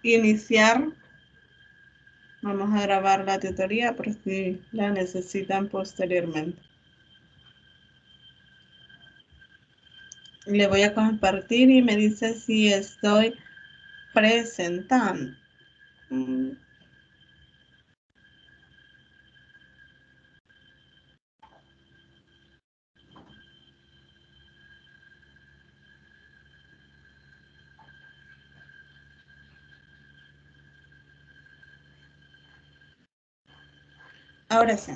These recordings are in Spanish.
iniciar. Vamos a grabar la tutoría por si la necesitan posteriormente. Le voy a compartir y me dice si estoy presentando. Ahora sí,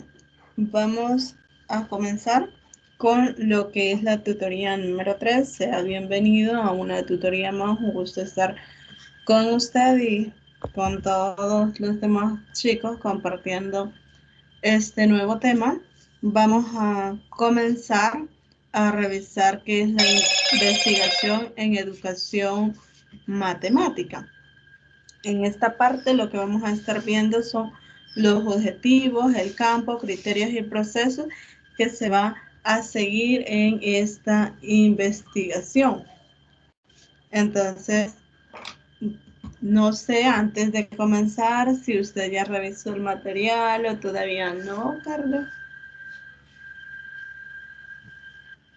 vamos a comenzar con lo que es la tutoría número 3. Sea bienvenido a una tutoría más. Un gusto estar con usted y con todos los demás chicos compartiendo este nuevo tema. Vamos a comenzar a revisar qué es la investigación en educación matemática. En esta parte lo que vamos a estar viendo son los objetivos, el campo, criterios y procesos que se va a seguir en esta investigación. Entonces, no sé, antes de comenzar, si usted ya revisó el material o todavía no, Carlos.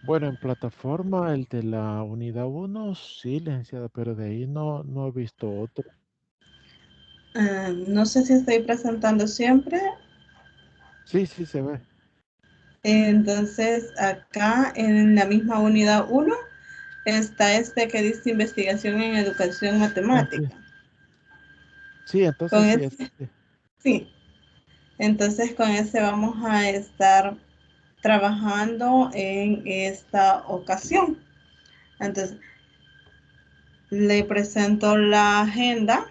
Bueno, en plataforma, el de la unidad uno, sí, licenciada, pero de ahí no he visto otro. No sé si estoy presentando siempre. Sí, sí, se ve. Entonces, acá en la misma unidad 1 está este que dice investigación en educación Ah, sí. matemática. Sí, Con entonces sí, ese, sí. sí, entonces con ese vamos a estar trabajando en esta ocasión. Entonces, le presento la agenda.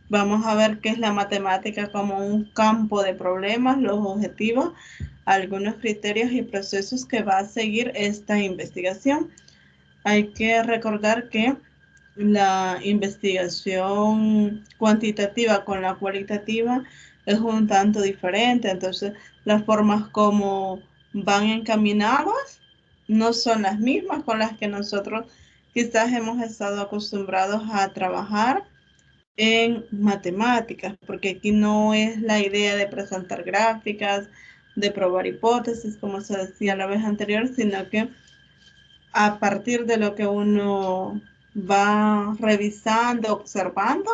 Vamos a ver qué es la matemática como un campo de problemas, los objetivos, algunos criterios y procesos que va a seguir esta investigación. Hay que recordar que la investigación cuantitativa con la cualitativa es un tanto diferente, entonces las formas como van encaminadas no son las mismas con las que nosotros quizás hemos estado acostumbrados a trabajar en matemáticas, porque aquí no es la idea de presentar gráficas, de probar hipótesis, como se decía la vez anterior, sino que a partir de lo que uno va revisando, observando,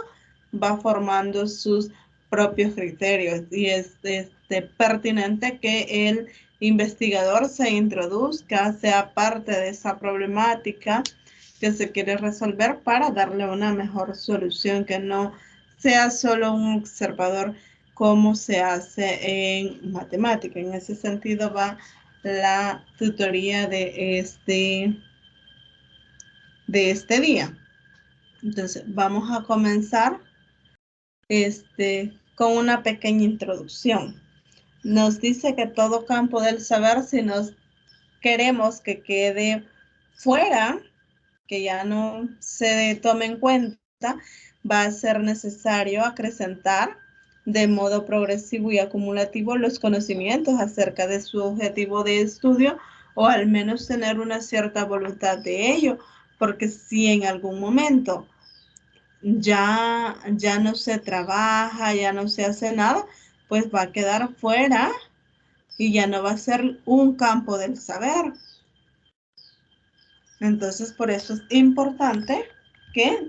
va formando sus propios criterios y es pertinente que el investigador se introduzca, sea parte de esa problemática que se quiere resolver para darle una mejor solución, que no sea solo un observador como se hace en matemática. En ese sentido va la tutoría de este día. Entonces, vamos a comenzar con una pequeña introducción. Nos dice que todo campo del saber, si nos queremos que quede fuera, que ya no se tome en cuenta, va a ser necesario acrecentar de modo progresivo y acumulativo los conocimientos acerca de su objetivo de estudio, o al menos tener una cierta voluntad de ello, porque si en algún momento ya no se trabaja, ya no se hace nada, pues va a quedar fuera y ya no va a ser un campo del saber. Entonces, por eso es importante que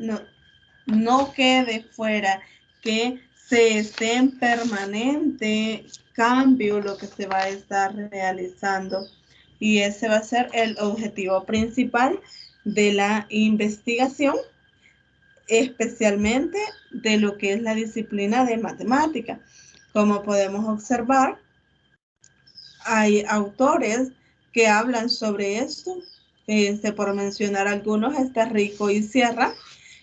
no quede fuera, que se esté en permanente cambio lo que se va a estar realizando. Y ese va a ser el objetivo principal de la investigación, especialmente de lo que es la disciplina de matemática. Como podemos observar, hay autores que hablan sobre esto. Por mencionar algunos, está Rico y Sierra,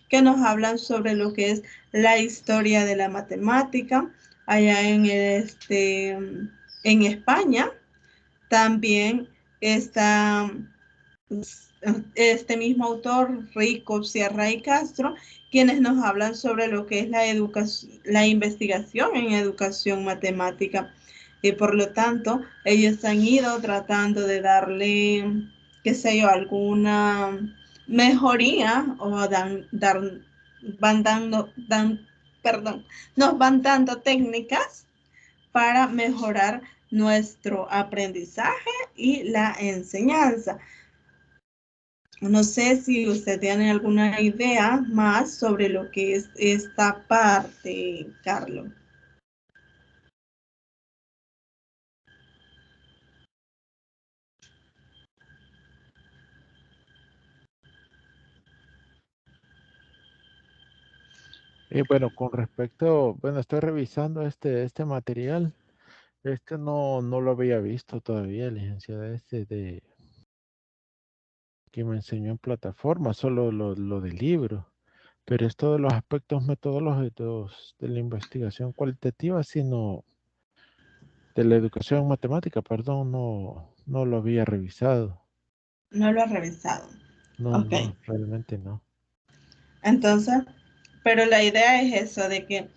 que nos hablan sobre lo que es la historia de la matemática allá en España. También está este mismo autor, Rico, Sierra y Castro, quienes nos hablan sobre lo que es la investigación en educación matemática. Y por lo tanto, ellos han ido tratando de darle, qué sé yo, alguna mejoría o nos van dando técnicas para mejorar nuestro aprendizaje y la enseñanza. No sé si usted tiene alguna idea más sobre lo que es esta parte, Carlos. Bueno, con respecto, bueno, estoy revisando este material. Este no lo había visto todavía, licenciada, que me enseñó en plataforma, solo lo del libro. Pero esto de los aspectos metodológicos de la investigación cualitativa, sino de la educación matemática, perdón, no lo había revisado. No lo ha revisado. No, Ok. no, realmente no. Entonces, pero la idea es eso, de que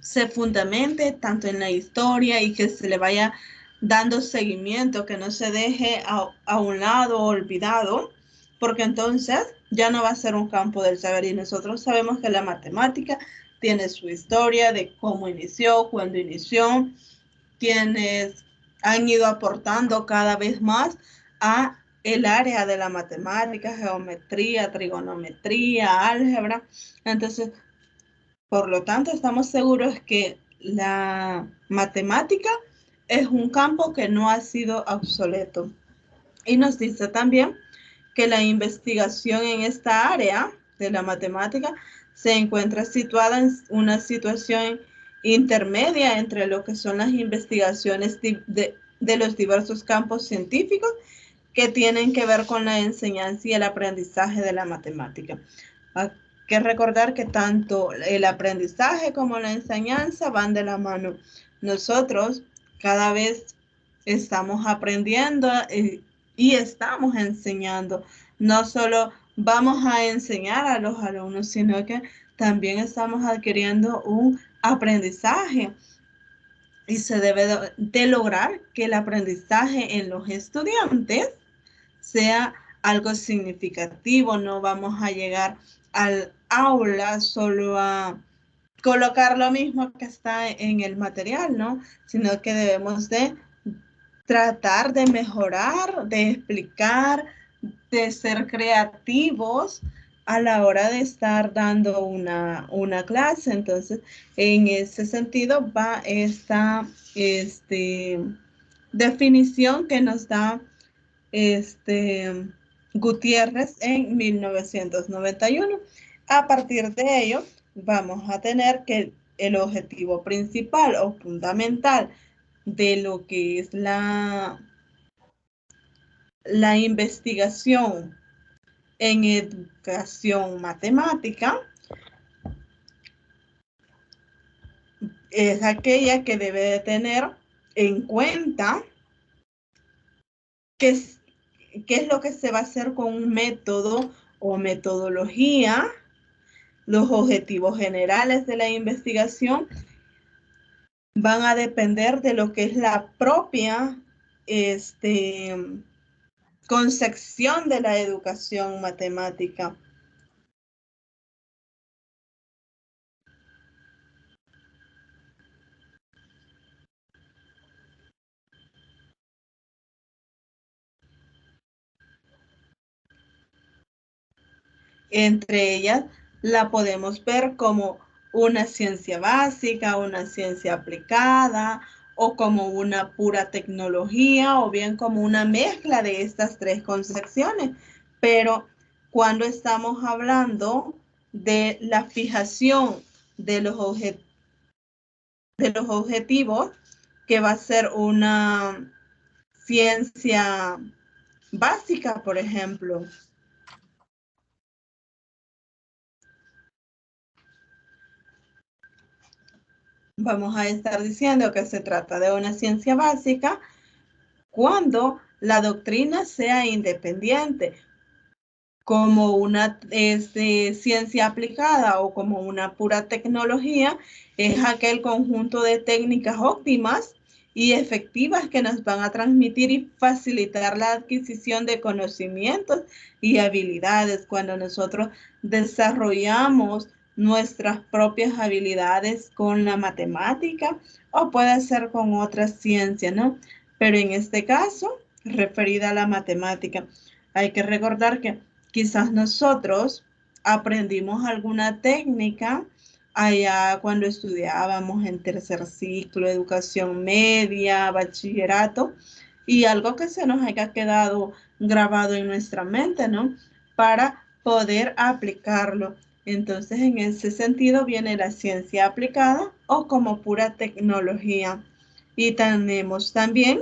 se fundamente tanto en la historia y que se le vaya dando seguimiento, que no se deje a un lado olvidado, porque entonces ya no va a ser un campo del saber y nosotros sabemos que la matemática tiene su historia de cómo inició, cuándo inició, quienes han ido aportando cada vez más a el área de la matemática, geometría, trigonometría, álgebra. Entonces, por lo tanto, estamos seguros que la matemática es un campo que no ha sido obsoleto. Y nos dice también que la investigación en esta área de la matemática se encuentra situada en una situación intermedia entre lo que son las investigaciones de los diversos campos científicos que tienen que ver con la enseñanza y el aprendizaje de la matemática. Hay que recordar que tanto el aprendizaje como la enseñanza van de la mano. Nosotros cada vez estamos aprendiendo y estamos enseñando. No solo vamos a enseñar a los alumnos, sino que también estamos adquiriendo un aprendizaje y se debe de lograr que el aprendizaje en los estudiantes sea algo significativo. No vamos a llegar al aula solo a colocar lo mismo que está en el material, ¿no? Sino que debemos de tratar de mejorar, de explicar, de ser creativos a la hora de estar dando una clase. Entonces, en ese sentido va esta definición que nos da Gutiérrez en 1991. A partir de ello, vamos a tener que el objetivo principal o fundamental de lo que es la investigación en educación matemática es aquella que debe de tener en cuenta qué es lo que se va a hacer con un método o metodología, los objetivos generales de la investigación van a depender de lo que es la propia concepción de la educación matemática. Entre ellas la podemos ver como una ciencia básica, una ciencia aplicada o como una pura tecnología o bien como una mezcla de estas tres concepciones. Pero cuando estamos hablando de la fijación de los objetivos, que va a ser una ciencia básica, por ejemplo, vamos a estar diciendo que se trata de una ciencia básica cuando la doctrina sea independiente, como una ciencia aplicada o como una pura tecnología, es aquel conjunto de técnicas óptimas y efectivas que nos van a transmitir y facilitar la adquisición de conocimientos y habilidades cuando nosotros desarrollamos nuestras propias habilidades con la matemática o puede ser con otras ciencias, ¿no? Pero en este caso, referida a la matemática, hay que recordar que quizás nosotros aprendimos alguna técnica allá cuando estudiábamos en tercer ciclo, educación media, bachillerato, y algo que se nos haya quedado grabado en nuestra mente, ¿no? Para poder aplicarlo. Entonces, en ese sentido viene la ciencia aplicada o como pura tecnología. Y tenemos también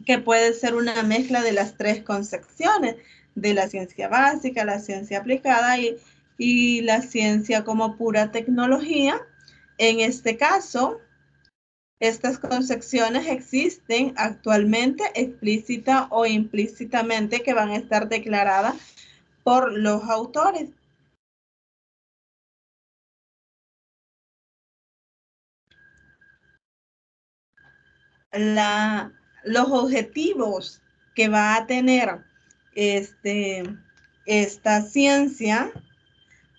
que puede ser una mezcla de las tres concepciones, de la ciencia básica, la ciencia aplicada y la ciencia como pura tecnología. En este caso, estas concepciones existen actualmente explícita o implícitamente que van a estar declaradas por los autores. Los objetivos que va a tener esta ciencia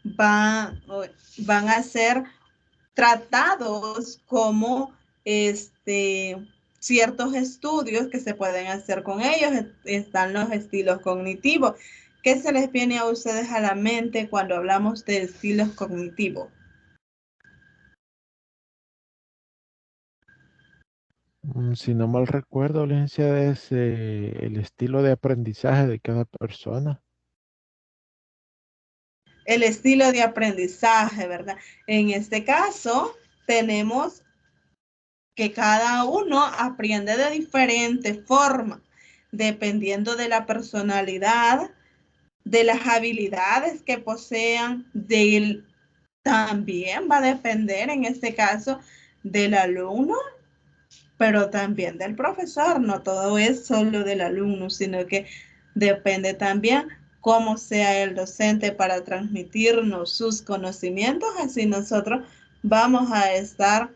van a ser tratados como ciertos estudios que se pueden hacer con ellos. Están los estilos cognitivos. ¿Qué se les viene a ustedes a la mente cuando hablamos de estilos cognitivos? Si no mal recuerdo, licenciada, es el estilo de aprendizaje de cada persona. El estilo de aprendizaje, ¿verdad? En este caso, tenemos que cada uno aprende de diferente forma, dependiendo de la personalidad, de las habilidades que posean, también va a depender en este caso del alumno, pero también del profesor. No todo es solo del alumno, sino que depende también cómo sea el docente para transmitirnos sus conocimientos, así nosotros vamos a estar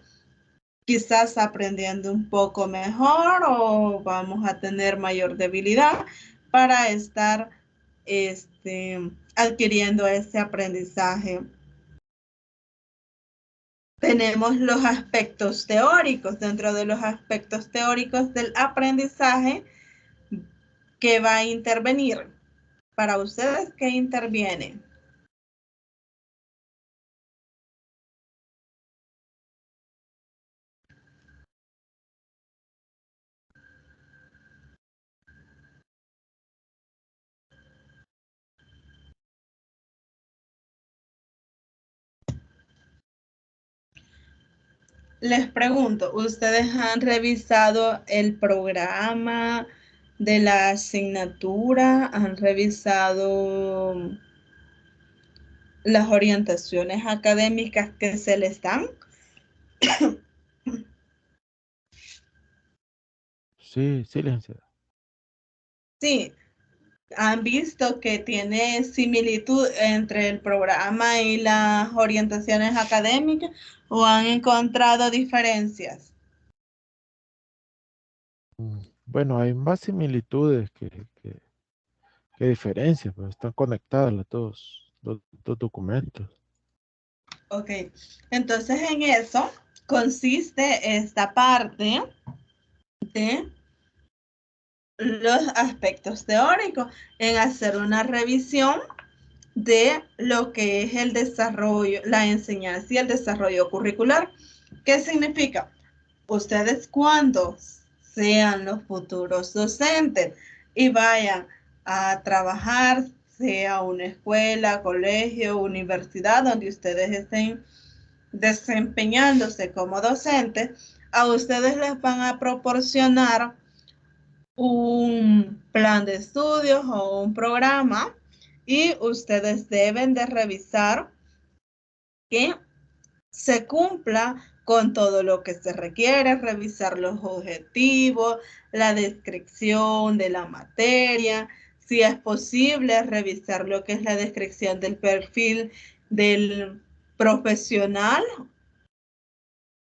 quizás aprendiendo un poco mejor o vamos a tener mayor debilidad para estar adquiriendo ese aprendizaje. Tenemos los aspectos teóricos. Dentro de los aspectos teóricos del aprendizaje, ¿qué va a intervenir? Para ustedes, ¿qué interviene? Les pregunto, ¿ustedes han revisado el programa de la asignatura? ¿Han revisado las orientaciones académicas que se les dan? Sí, sí, licenciada. Sí, han visto que tiene similitud entre el programa y las orientaciones académicas o han encontrado diferencias. Bueno, hay más similitudes que diferencias, pues están conectadas los dos documentos. Ok, entonces en eso consiste esta parte de los aspectos teóricos, en hacer una revisión de lo que es el desarrollo, la enseñanza y el desarrollo curricular. ¿Qué significa? Ustedes cuando sean los futuros docentes y vayan a trabajar, sea una escuela, colegio, universidad, donde ustedes estén desempeñándose como docentes, a ustedes les van a proporcionar un plan de estudios o un programa y ustedes deben de revisar que se cumpla con todo lo que se requiere, revisar los objetivos, la descripción de la materia, si es posible, revisar lo que es la descripción del perfil del profesional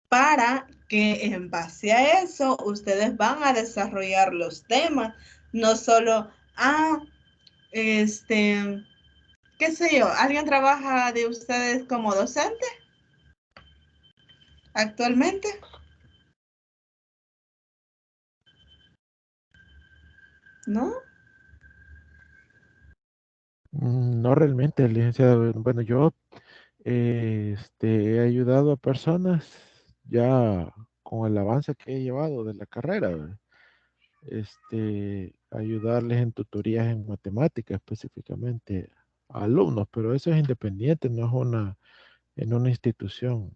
para que en base a eso ustedes van a desarrollar los temas, no solo, qué sé yo, ¿alguien trabaja de ustedes como docente actualmente? ¿No? No realmente, licenciado. Bueno, yo he ayudado a personas ya con el avance que he llevado de la carrera, ¿verdad? Ayudarles en tutorías en matemáticas específicamente a alumnos, pero eso es independiente, no es en una institución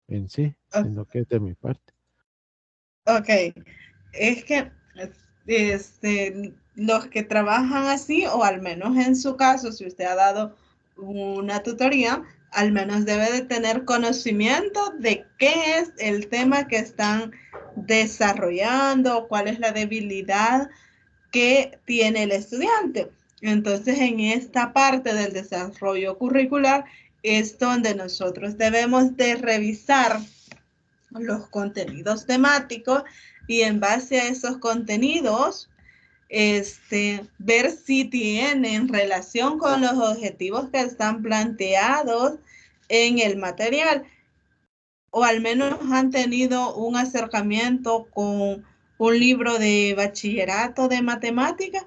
en sí, sino que es de mi parte. Ok, es que los que trabajan así, o al menos en su caso, si usted ha dado una tutoría, al menos debe de tener conocimiento de qué es el tema que están desarrollando, cuál es la debilidad que tiene el estudiante. Entonces, en esta parte del desarrollo curricular es donde nosotros debemos de revisar los contenidos temáticos y en base a esos contenidos, ver si tienen relación con los objetivos que están planteados en el material o al menos han tenido un acercamiento con un libro de bachillerato de matemáticas,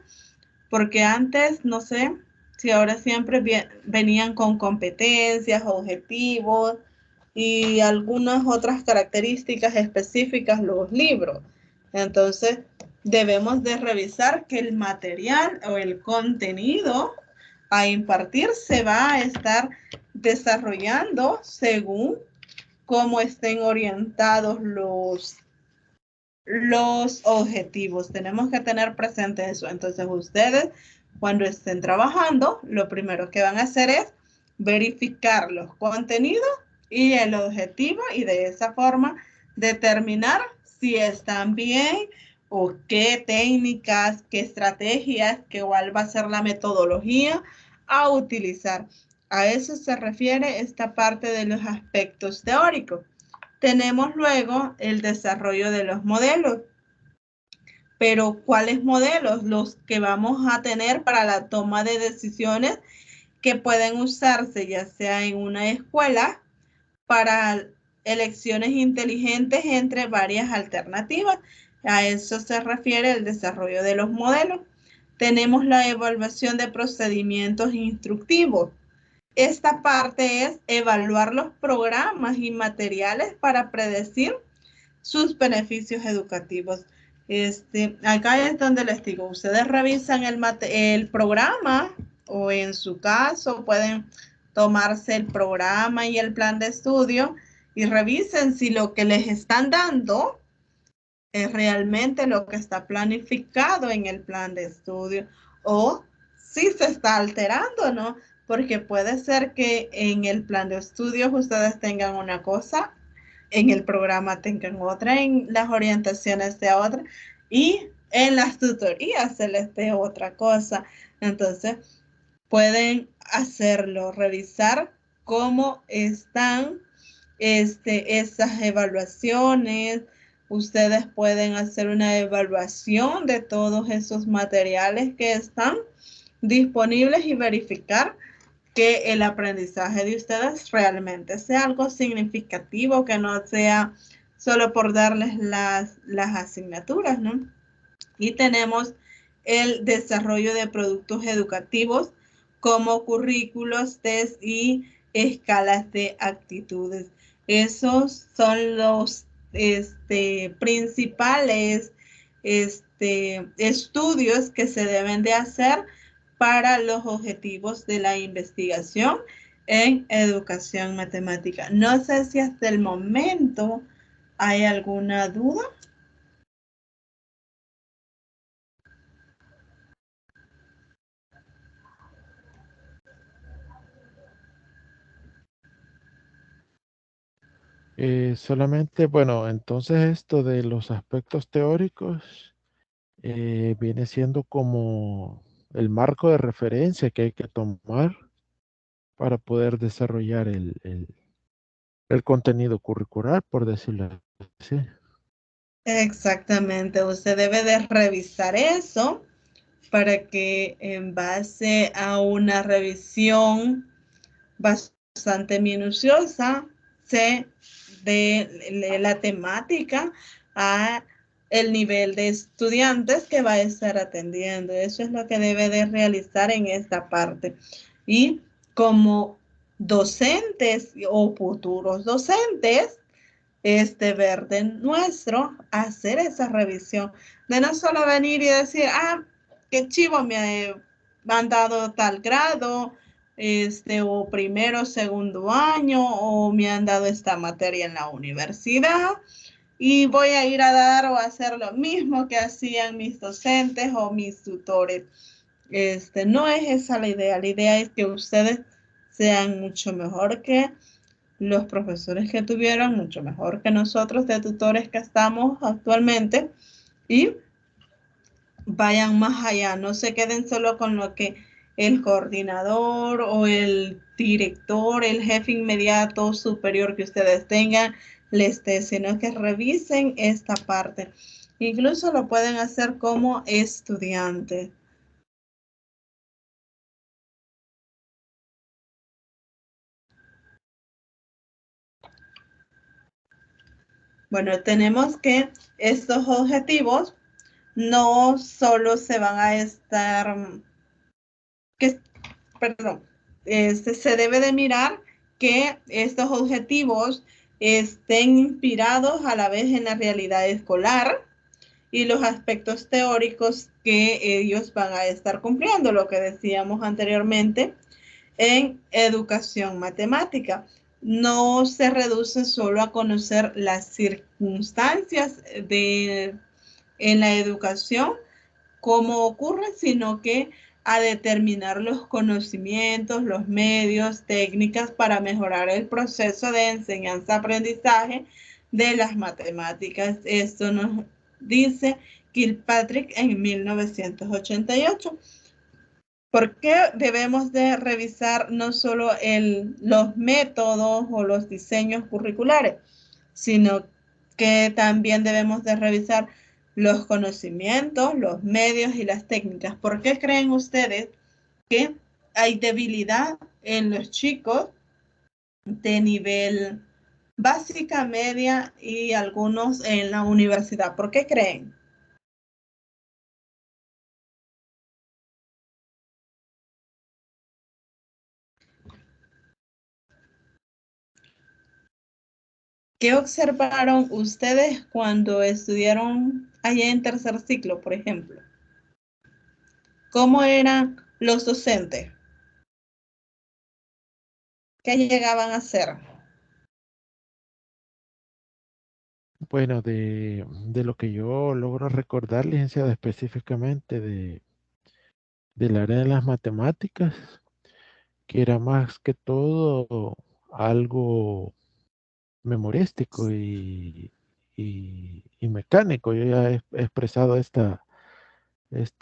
porque antes, no sé, si ahora siempre venían con competencias, objetivos y algunas otras características específicas los libros. Entonces, debemos de revisar que el material o el contenido a impartir se va a estar desarrollando según cómo estén orientados los objetivos. Tenemos que tener presente eso. Entonces, ustedes, cuando estén trabajando, lo primero que van a hacer es verificar los contenidos y el objetivo y de esa forma determinar si están bien o qué técnicas, qué estrategias, cuál va a ser la metodología a utilizar. A eso se refiere esta parte de los aspectos teóricos. Tenemos luego el desarrollo de los modelos. Pero ¿cuáles modelos? Los que vamos a tener para la toma de decisiones que pueden usarse ya sea en una escuela para elecciones inteligentes entre varias alternativas. A eso se refiere el desarrollo de los modelos. Tenemos la evaluación de procedimientos instructivos. Esta parte es evaluar los programas y materiales para predecir sus beneficios educativos. Acá es donde les digo, ustedes revisan el programa o en su caso pueden tomarse el programa y el plan de estudio y revisen si lo que les están dando es realmente lo que está planificado en el plan de estudio o si se está alterando, ¿no? Porque puede ser que en el plan de estudios ustedes tengan una cosa, en el programa tengan otra, en las orientaciones de otra y en las tutorías se les dé otra cosa. Entonces, pueden hacerlo, revisar cómo están esas evaluaciones. Ustedes pueden hacer una evaluación de todos esos materiales que están disponibles y verificar que el aprendizaje de ustedes realmente sea algo significativo, que no sea solo por darles las asignaturas, ¿no? Y tenemos el desarrollo de productos educativos como currículos, test y escalas de actitudes. Esos son los principales estudios que se deben de hacer para los objetivos de la investigación en educación matemática. No sé si hasta el momento hay alguna duda. Solamente, bueno, entonces esto de los aspectos teóricos viene siendo como el marco de referencia que hay que tomar para poder desarrollar el contenido curricular, por decirlo Sí. Exactamente, usted debe de revisar eso para que en base a una revisión bastante minuciosa se dé la temática a el nivel de estudiantes que va a estar atendiendo. Eso es lo que debe de realizar en esta parte. Y como docentes o futuros docentes, es deber de nuestro hacer esa revisión, de no solo venir y decir, ah, qué chivo me han dado tal grado, o primero, segundo año, o me han dado esta materia en la universidad, y voy a ir a dar o a hacer lo mismo que hacían mis docentes o mis tutores. No es esa la idea es que ustedes sean mucho mejor que los profesores que tuvieron, mucho mejor que nosotros de tutores que estamos actualmente, y vayan más allá, no se queden solo con lo que el coordinador o el director, el jefe inmediato superior que ustedes tengan les dé, sino que revisen esta parte. Incluso lo pueden hacer como estudiantes. Bueno, tenemos que estos objetivos no solo se van a estar, que, perdón, se debe de mirar que estos objetivos estén inspirados a la vez en la realidad escolar y los aspectos teóricos que ellos van a estar cumpliendo, lo que decíamos anteriormente en educación matemática. No se reduce solo a conocer las circunstancias en la educación, cómo ocurre, sino que a determinar los conocimientos, los medios, técnicas para mejorar el proceso de enseñanza-aprendizaje de las matemáticas. Esto nos dice Kilpatrick en 1988. ¿Por qué debemos de revisar no solo los métodos o los diseños curriculares, sino que también debemos de revisar los conocimientos, los medios y las técnicas? ¿Por qué creen ustedes que hay debilidad en los chicos de nivel básica, media y algunos en la universidad? ¿Por qué creen? ¿Qué observaron ustedes cuando estudiaron allá en tercer ciclo, por ejemplo? ¿Cómo eran los docentes? ¿Qué llegaban a hacer? Bueno, de lo que yo logro recordar, licenciado, específicamente del área de las matemáticas, que era más que todo algo memorístico y mecánico. Yo ya he expresado esta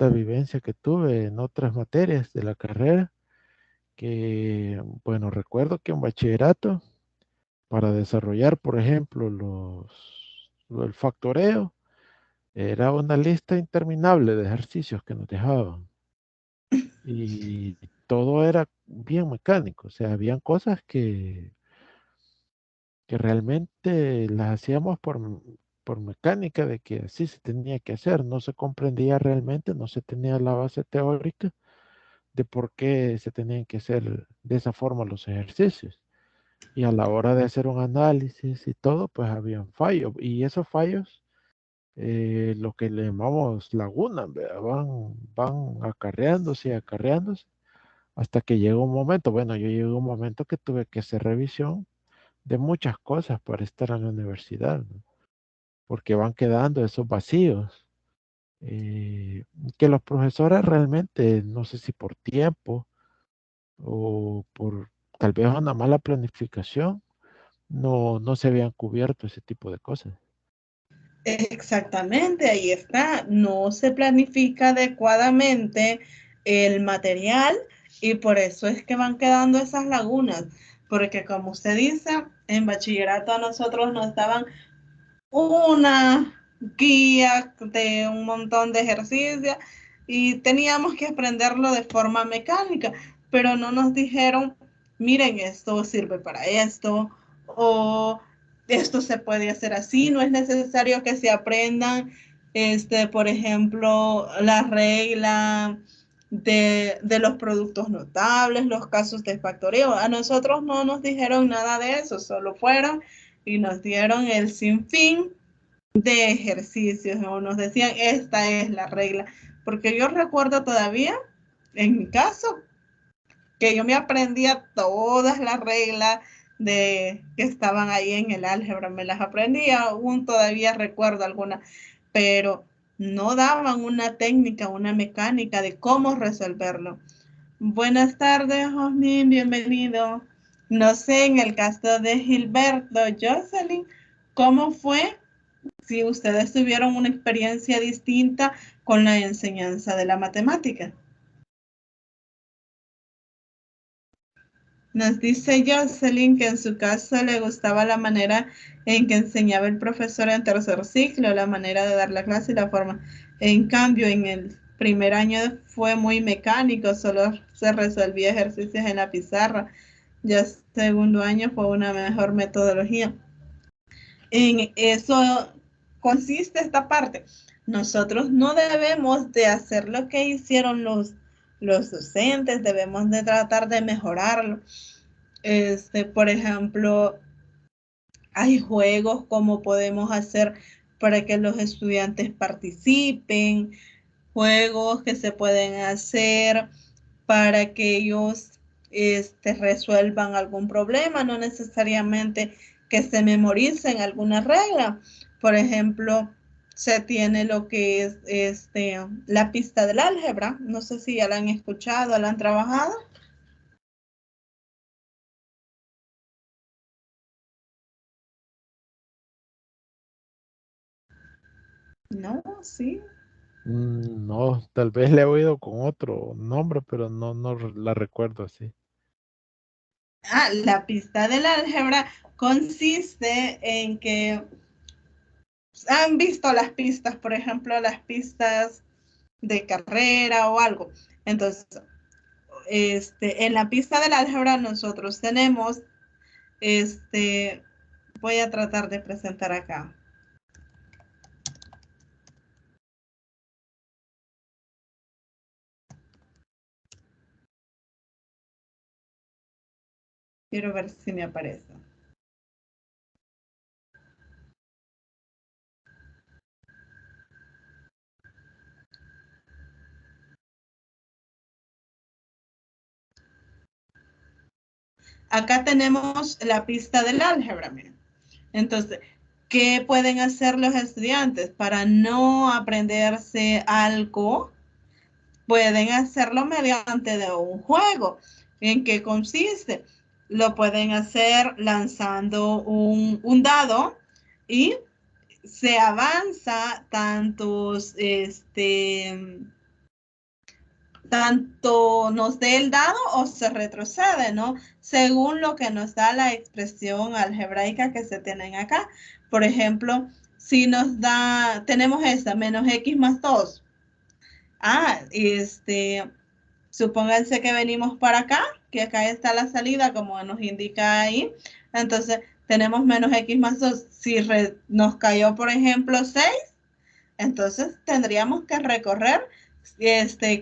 vivencia que tuve en otras materias de la carrera, que, bueno, recuerdo que en bachillerato, para desarrollar, por ejemplo, el factoreo, era una lista interminable de ejercicios que nos dejaban. Y todo era bien mecánico, o sea, habían cosas que realmente las hacíamos por mecánica de que así se tenía que hacer, no se comprendía realmente, no se tenía la base teórica de por qué se tenían que hacer de esa forma los ejercicios. Y a la hora de hacer un análisis y todo, pues habían fallos. Y esos fallos, lo que le llamamos lagunas, ¿verdad? Van acarreándose y acarreándose hasta que llega un momento, bueno, yo llegué a un momento que tuve que hacer revisión de muchas cosas para estar en la universidad, ¿no? Porque van quedando esos vacíos, que los profesores realmente, no sé si por tiempo o por tal vez una mala planificación, no se habían cubierto ese tipo de cosas. Exactamente, ahí está. No se planifica adecuadamente el material y por eso es que van quedando esas lagunas. Porque como usted dice, en bachillerato a nosotros nos daban una guía de un montón de ejercicios y teníamos que aprenderlo de forma mecánica, pero no nos dijeron, miren, esto sirve para esto, o esto se puede hacer así, no es necesario que se aprendan, por ejemplo, la regla de los productos notables, los casos de factoreo. A nosotros no nos dijeron nada de eso, solo fueron y nos dieron el sinfín de ejercicios, o nos decían, esta es la regla. Porque yo recuerdo todavía, en mi caso, que yo me aprendía todas las reglas que estaban ahí en el álgebra, me las aprendía, aún todavía recuerdo algunas, pero no daban una técnica, una mecánica de cómo resolverlo. Buenas tardes, Josmin, bienvenido. No sé, en el caso de Gilberto, Jocelyn, ¿cómo fue si ustedes tuvieron una experiencia distinta con la enseñanza de la matemática? Nos dice Jocelyn que en su caso le gustaba la manera en que enseñaba el profesor en tercer ciclo, la manera de dar la clase y la forma. En cambio, en el primer año fue muy mecánico, solo se resolvía ejercicios en la pizarra. Ya segundo año fue una mejor metodología. En eso consiste esta parte. Nosotros no debemos de hacer lo que hicieron los docentes, debemos de tratar de mejorarlo. Por ejemplo, hay juegos como podemos hacer para que los estudiantes participen, juegos que se pueden hacer para que ellos resuelvan algún problema, no necesariamente que se memoricen alguna regla. Por ejemplo, se tiene lo que es la pista del álgebra. No sé si ya la han escuchado, la han trabajado. No, sí. No, tal vez le he oído con otro nombre, pero no la recuerdo así. La pista del álgebra consiste en que han visto las pistas, por ejemplo, las pistas de carrera o algo. Entonces, en la pista del álgebra nosotros tenemos, este, voy a tratar de presentar acá. Quiero ver si me aparece. Acá tenemos la pista del álgebra, miren. Entonces, ¿qué pueden hacer los estudiantes para no aprenderse algo? Pueden hacerlo mediante de un juego. ¿En qué consiste? Lo pueden hacer lanzando un dado y se avanza tanto nos dé el dado o se retrocede, ¿no? Según lo que nos da la expresión algebraica que se tienen acá. Por ejemplo, si nos da, tenemos esta, menos x más 2. Ah, supónganse que venimos para acá, que acá está la salida, como nos indica ahí. Entonces, tenemos menos x más 2. Si nos cayó, por ejemplo, 6, entonces tendríamos que recorrer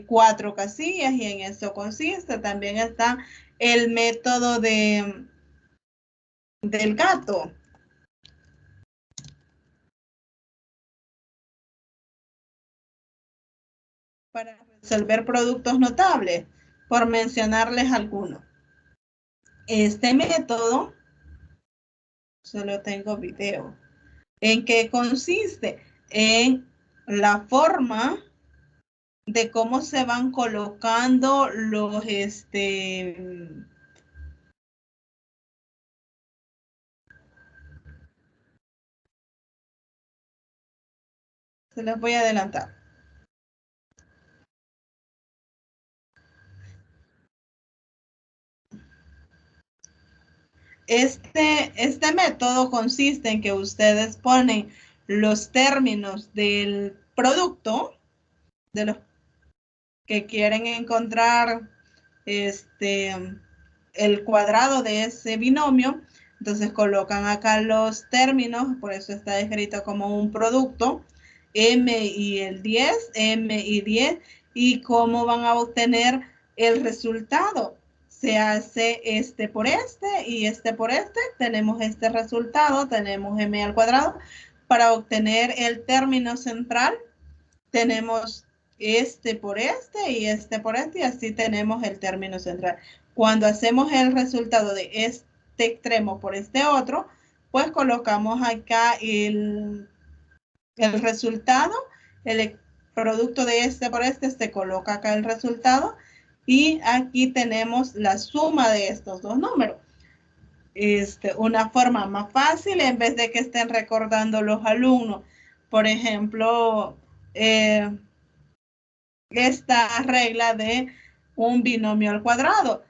4 casillas y en eso consiste. También está el método del gato para resolver productos notables, por mencionarles algunos. Este método, solo tengo video. ¿En qué consiste? En la forma de cómo se van colocando se los voy a adelantar. Este método consiste en que ustedes ponen los términos del producto, de los que quieren encontrar el cuadrado de ese binomio. Entonces colocan acá los términos, por eso está escrito como un producto, m y el 10, m y 10, y cómo van a obtener el resultado. Se hace este por este y este por este, tenemos este resultado, tenemos m al cuadrado. Para obtener el término central, tenemos este por este y este por este, y así tenemos el término central. Cuando hacemos el resultado de este extremo por este otro, pues colocamos acá el resultado, el producto de este por este, se coloca acá el resultado, y aquí tenemos la suma de estos dos números. Una forma más fácil, en vez de que estén recordando los alumnos, por ejemplo, esta regla de un binomio al cuadrado,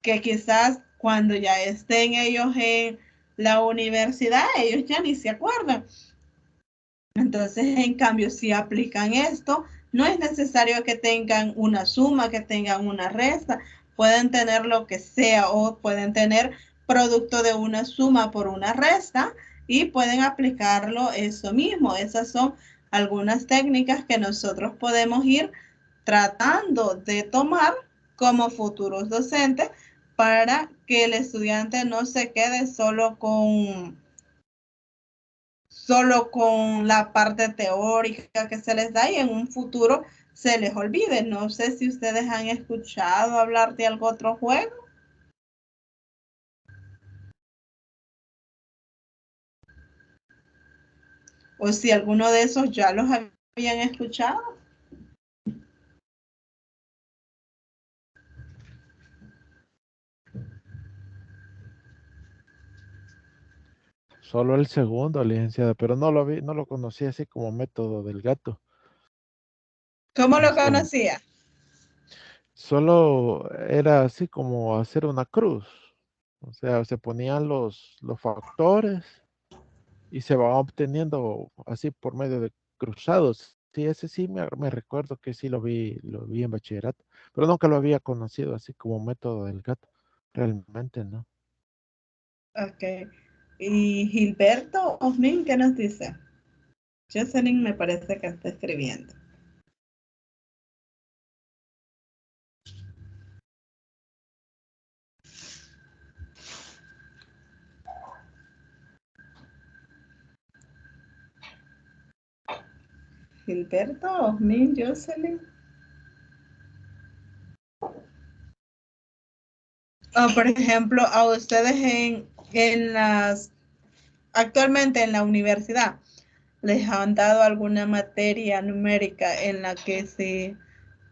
que quizás cuando ya estén ellos en la universidad, ellos ya ni se acuerdan. Entonces, en cambio, si aplican esto, no es necesario que tengan una suma, que tengan una resta, pueden tener lo que sea, o pueden tener producto de una suma por una resta, y pueden aplicarlo eso mismo. Esas son algunas técnicas que nosotros podemos ir tratando de tomar como futuros docentes, para que el estudiante no se quede solo con la parte teórica que se les da y en un futuro se les olvide. No sé si ustedes han escuchado hablar de algún otro juego, o si alguno de esos ya los habían escuchado. Solo el segundo, licenciada, pero no lo vi, no lo conocí así como método del gato. ¿Cómo O lo sea, conocía? solo era así como hacer una cruz. O sea, se ponían los factores y se van obteniendo así por medio de cruzados. Sí, ese sí me recuerdo que sí lo vi en bachillerato, pero nunca lo había conocido así como método del gato. Realmente no. Ok. ¿Y Gilberto Osmin qué nos dice? Jocelyn me parece que está escribiendo. Gilberto Osmin, Jocelyn. O por ejemplo, a ustedes actualmente en la universidad, ¿les han dado alguna materia numérica en la que se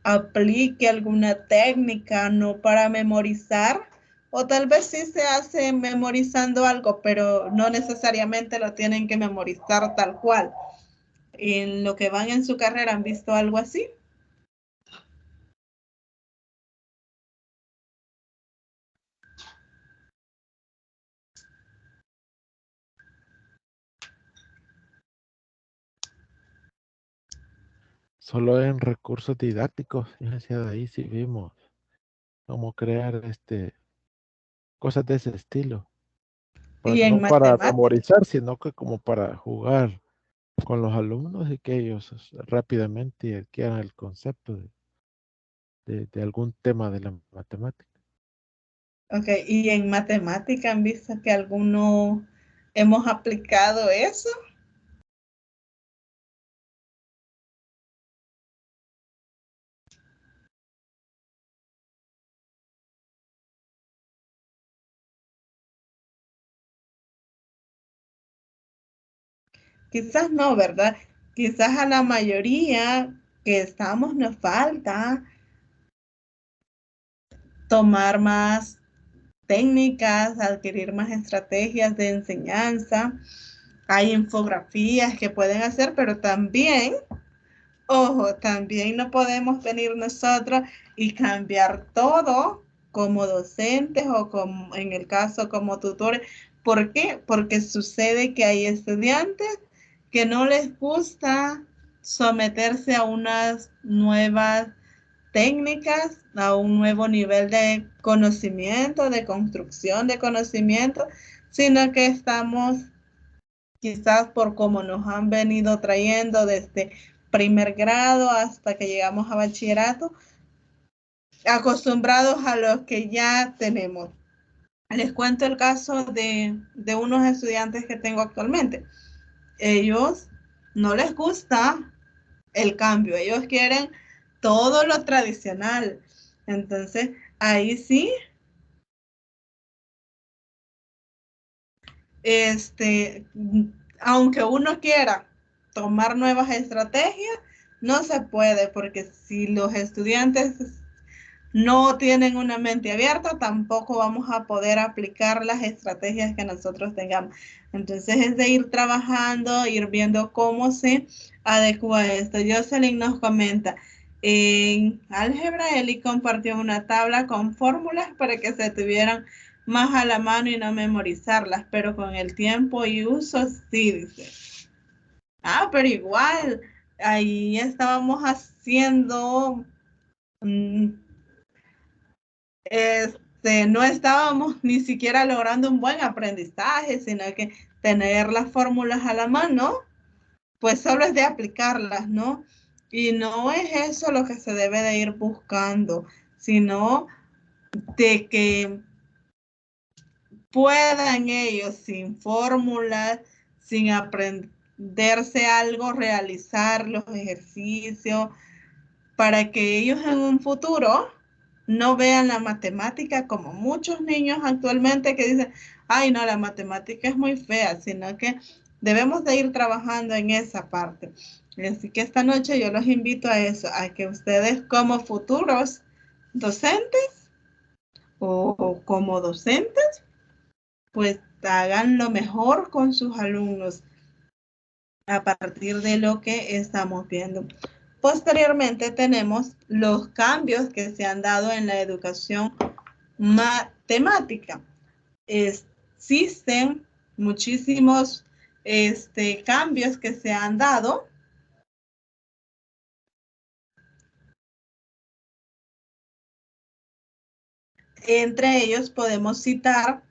aplique alguna técnica, no para memorizar? O tal vez sí se hace memorizando algo, pero no necesariamente lo tienen que memorizar tal cual. En lo que van en su carrera, ¿han visto algo así? Solo en recursos didácticos, licenciada, ahí sí vimos cómo crear cosas de ese estilo. Y No en para matemáticas. memorizar, sino que como para jugar con los alumnos y que ellos rápidamente adquieran el concepto de algún tema de la matemática. Ok, y en matemática han visto que alguno hemos aplicado eso. Quizás no, ¿verdad? Quizás a la mayoría que estamos nos falta tomar más técnicas, adquirir más estrategias de enseñanza. Hay infografías que pueden hacer, pero también, ojo, también no podemos venir nosotros y cambiar todo como docentes o como, en el caso como tutores. ¿Por qué? Porque sucede que hay estudiantes que no les gusta someterse a unas nuevas técnicas, a un nuevo nivel de conocimiento, de construcción de conocimiento, sino que estamos, quizás por cómo nos han venido trayendo desde primer grado hasta que llegamos a bachillerato, acostumbrados a lo que ya tenemos. Les cuento el caso de unos estudiantes que tengo actualmente. Ellos no les gusta el cambio, ellos quieren todo lo tradicional. Entonces, ahí sí, este, aunque uno quiera tomar nuevas estrategias, no se puede, porque si los estudiantes no tienen una mente abierta, tampoco vamos a poder aplicar las estrategias que nosotros tengamos. Entonces es de ir trabajando, ir viendo cómo se adecua esto. Jocelyn nos comenta, en álgebra Eli compartió una tabla con fórmulas para que se tuvieran más a la mano y no memorizarlas, pero con el tiempo y uso sí, dice. Ah, pero igual, ahí estábamos haciendo... no estábamos ni siquiera logrando un buen aprendizaje, sino que tener las fórmulas a la mano, pues solo es de aplicarlas, ¿no? Y no es eso lo que se debe de ir buscando, sino de que puedan ellos sin fórmulas, sin aprenderse algo, realizar los ejercicios, para que ellos en un futuro no vean la matemática como muchos niños actualmente que dicen, ay no, la matemática es muy fea, sino que debemos de ir trabajando en esa parte. Así que esta noche yo los invito a eso, a que ustedes como futuros docentes o como docentes, pues hagan lo mejor con sus alumnos a partir de lo que estamos viendo. Posteriormente tenemos los cambios que se han dado en la educación matemática. Existen muchísimos cambios que se han dado. Entre ellos podemos citar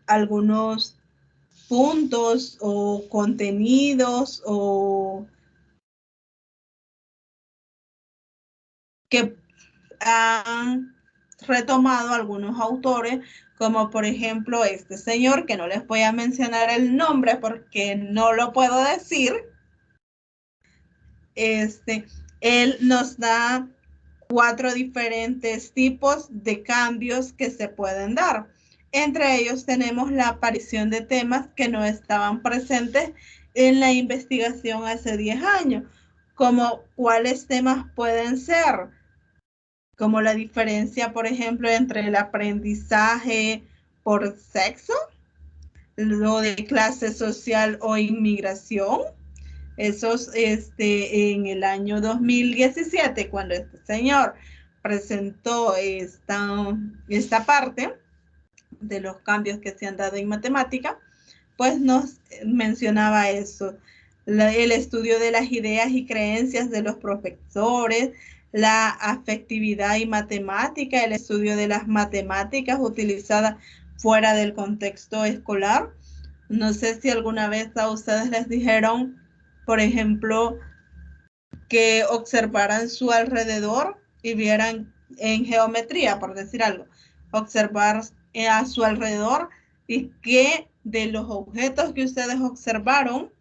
algunos puntos o contenidos o que han retomado algunos autores, como por ejemplo este señor, que no les voy a mencionar el nombre porque no lo puedo decir. Él nos da 4 diferentes tipos de cambios que se pueden dar. Entre ellos tenemos la aparición de temas que no estaban presentes en la investigación hace 10 años, como cuáles temas pueden ser, como la diferencia, por ejemplo, entre el aprendizaje por sexo, lo de clase social o inmigración. Esos en el año 2017, cuando este señor presentó esta parte de los cambios que se han dado en matemática, pues nos mencionaba eso, el estudio de las ideas y creencias de los profesores, la afectividad y matemática, el estudio de las matemáticas utilizadas fuera del contexto escolar. No sé si alguna vez a ustedes les dijeron, por ejemplo, que observaran su alrededor y vieran en geometría, por decir algo, observar a su alrededor y que de los objetos que ustedes observaron,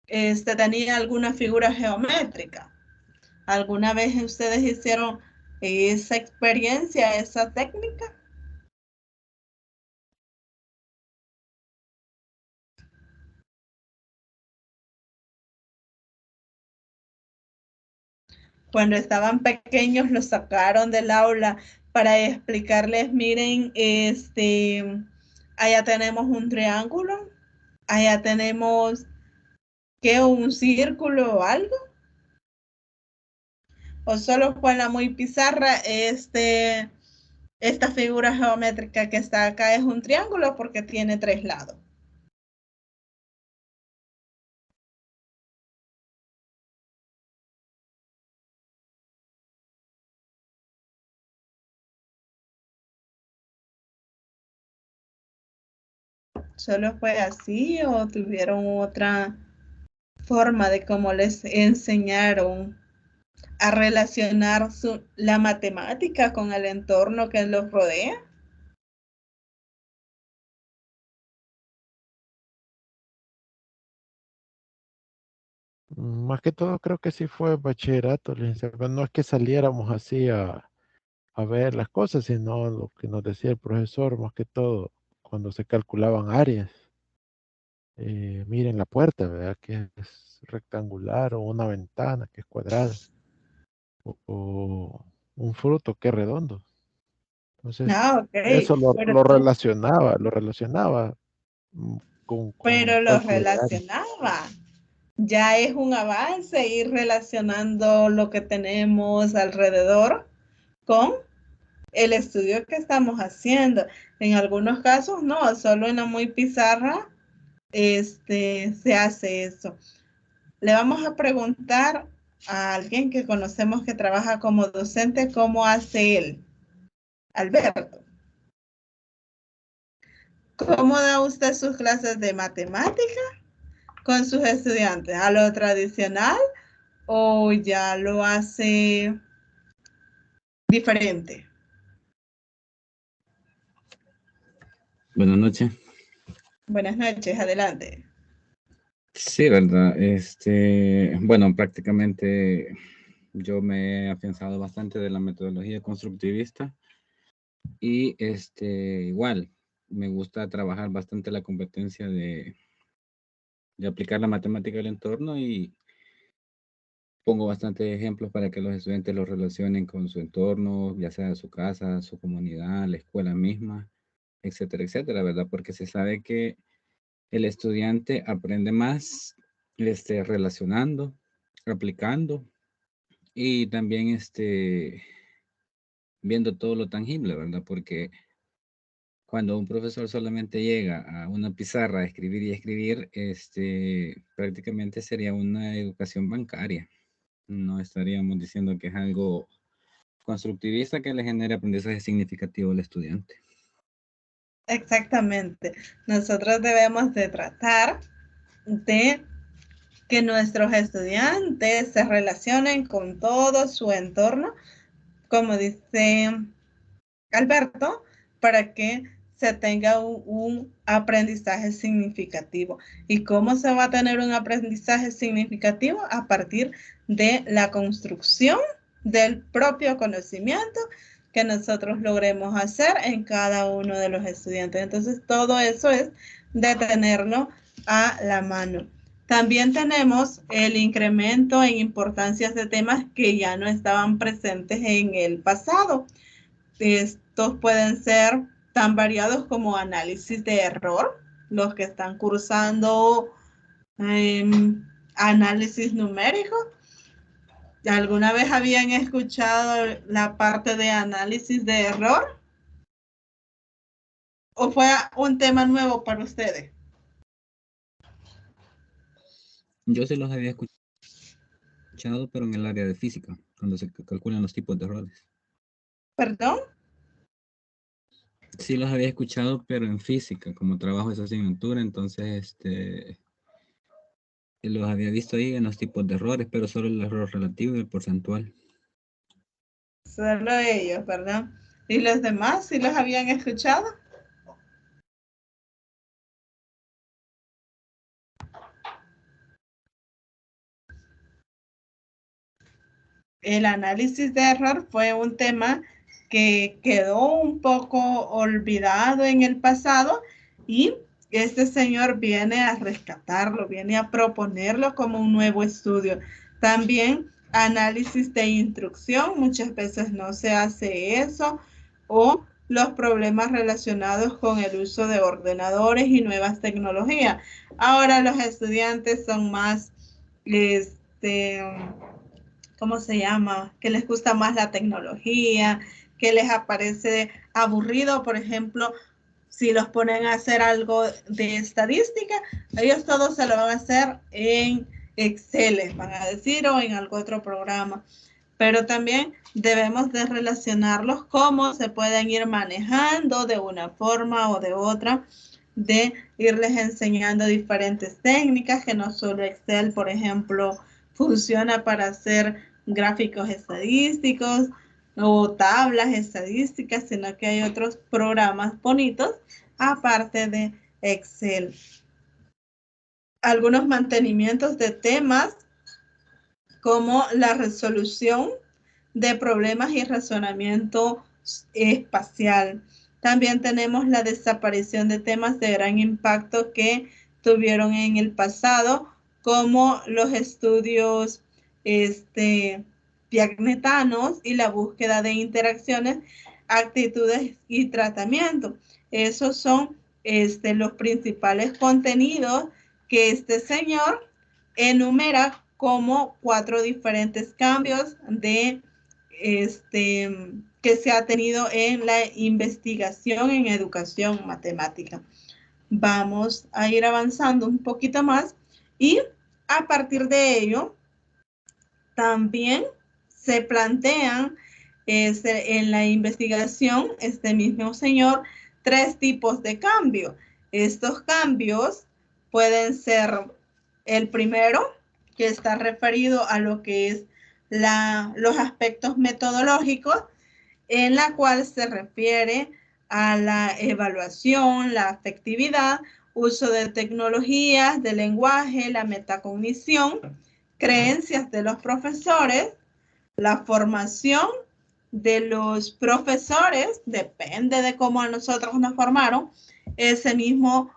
tenía alguna figura geométrica. ¿Alguna vez ustedes hicieron esa experiencia, esa técnica? Cuando estaban pequeños los sacaron del aula para explicarles, miren, allá tenemos un triángulo, allá tenemos que un círculo o algo, o solo fue en la muy pizarra esta figura geométrica que está acá es un triángulo porque tiene 3 lados. ¿Solo fue así o tuvieron otra forma de cómo les enseñaron a relacionar la matemática con el entorno que los rodea? Más que todo creo que sí fue bachillerato, licenciado, pero no es que saliéramos así a ver las cosas, sino lo que nos decía el profesor, más que todo, cuando se calculaban áreas. Miren la puerta, ¿verdad? Que es rectangular o una ventana que es cuadrada o un fruto que es redondo. Entonces, Ah, ok, eso pero, lo relacionaba mm, con pero el lo cálculo de áreas. relacionaba. Ya es un avance ir relacionando lo que tenemos alrededor con el estudio que estamos haciendo. En algunos casos no, solo en la muy pizarra se hace eso. Le vamos a preguntar a alguien que conocemos que trabaja como docente cómo hace él. Alberto, ¿cómo da usted sus clases de matemática con sus estudiantes? ¿A lo tradicional o ya lo hace diferente? Buenas noches. Buenas noches, adelante. Sí, verdad. Bueno, prácticamente yo me he afianzado bastante de la metodología constructivista y igual me gusta trabajar bastante la competencia de aplicar la matemática al entorno y pongo bastantes ejemplos para que los estudiantes lo relacionen con su entorno, ya sea su casa, su comunidad, la escuela misma, etcétera, ¿verdad? Porque se sabe que el estudiante aprende más relacionando, aplicando y también viendo todo lo tangible, ¿verdad? Porque cuando un profesor solamente llega a una pizarra a escribir y escribir, prácticamente sería una educación bancaria. No estaríamos diciendo que es algo constructivista que le genere aprendizaje significativo al estudiante. Exactamente. Nosotros debemos de tratar de que nuestros estudiantes se relacionen con todo su entorno, como dice Alberto, para que se tenga un aprendizaje significativo. ¿Y cómo se va a tener un aprendizaje significativo? A partir de la construcción del propio conocimiento que nosotros logremos hacer en cada uno de los estudiantes. Entonces, todo eso es de tenerlo a la mano. También tenemos el incremento en importancias de temas que ya no estaban presentes en el pasado. Estos pueden ser tan variados como análisis de error, los que están cursando análisis numérico. ¿Alguna vez habían escuchado la parte de análisis de error? ¿O fue un tema nuevo para ustedes? Yo se los había escuchado, pero en el área de física, cuando se calculan los tipos de errores. ¿Perdón? Sí los había escuchado, pero en física, como trabajo esa asignatura, entonces los había visto ahí en los tipos de errores, pero solo el error relativo y el porcentual. Solo ellos, ¿verdad? ¿Y los demás sí los habían escuchado? El análisis de error fue un tema que quedó un poco olvidado en el pasado y este señor viene a rescatarlo, viene a proponerlo como un nuevo estudio. También análisis de instrucción, muchas veces no se hace eso, o los problemas relacionados con el uso de ordenadores y nuevas tecnologías. Ahora los estudiantes son más ¿cómo se llama? Que les gusta más la tecnología, que les aparece aburrido, por ejemplo, si los ponen a hacer algo de estadística, ellos todos se lo van a hacer en Excel, van a decir, o en algún otro programa. Pero también debemos de relacionarlos cómo se pueden ir manejando de una forma o de otra, de irles enseñando diferentes técnicas, que no solo Excel, por ejemplo, funciona para hacer gráficos estadísticos o tablas estadísticas, sino que hay otros programas bonitos aparte de Excel. Algunos mantenimientos de temas como la resolución de problemas y razonamiento espacial. También tenemos la desaparición de temas de gran impacto que tuvieron en el pasado, como los estudios diagnetanos y la búsqueda de interacciones, actitudes y tratamiento. Esos son los principales contenidos que este señor enumera como 4 diferentes cambios de que se ha tenido en la investigación en educación matemática. Vamos a ir avanzando un poquito más y a partir de ello también se plantean en la investigación, este mismo señor, 3 tipos de cambio. Estos cambios pueden ser el primero, que está referido a lo que es los aspectos metodológicos, en la cual se refiere a la evaluación, la afectividad, uso de tecnologías, de lenguaje, la metacognición, creencias de los profesores, la formación de los profesores, depende de cómo a nosotros nos formaron, ese mismo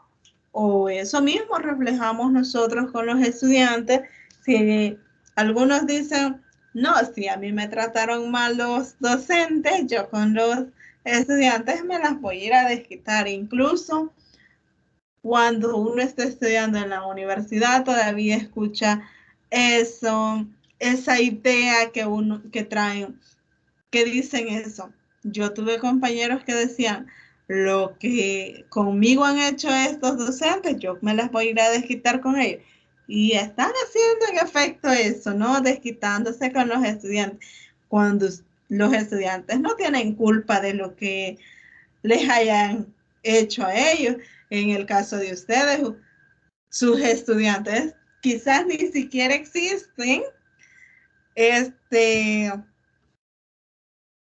o eso mismo reflejamos nosotros con los estudiantes. Si algunos dicen, no, si a mí me trataron mal los docentes, yo con los estudiantes me las voy a ir a desquitar. Incluso cuando uno está estudiando en la universidad, todavía escucha eso, esa idea que traen, que dicen eso. Yo tuve compañeros que decían, lo que conmigo han hecho estos docentes, yo me las voy a ir a desquitar con ellos. Y están haciendo en efecto eso, ¿no? Desquitándose con los estudiantes, cuando los estudiantes no tienen culpa de lo que les hayan hecho a ellos. En el caso de ustedes, sus estudiantes quizás ni siquiera existen,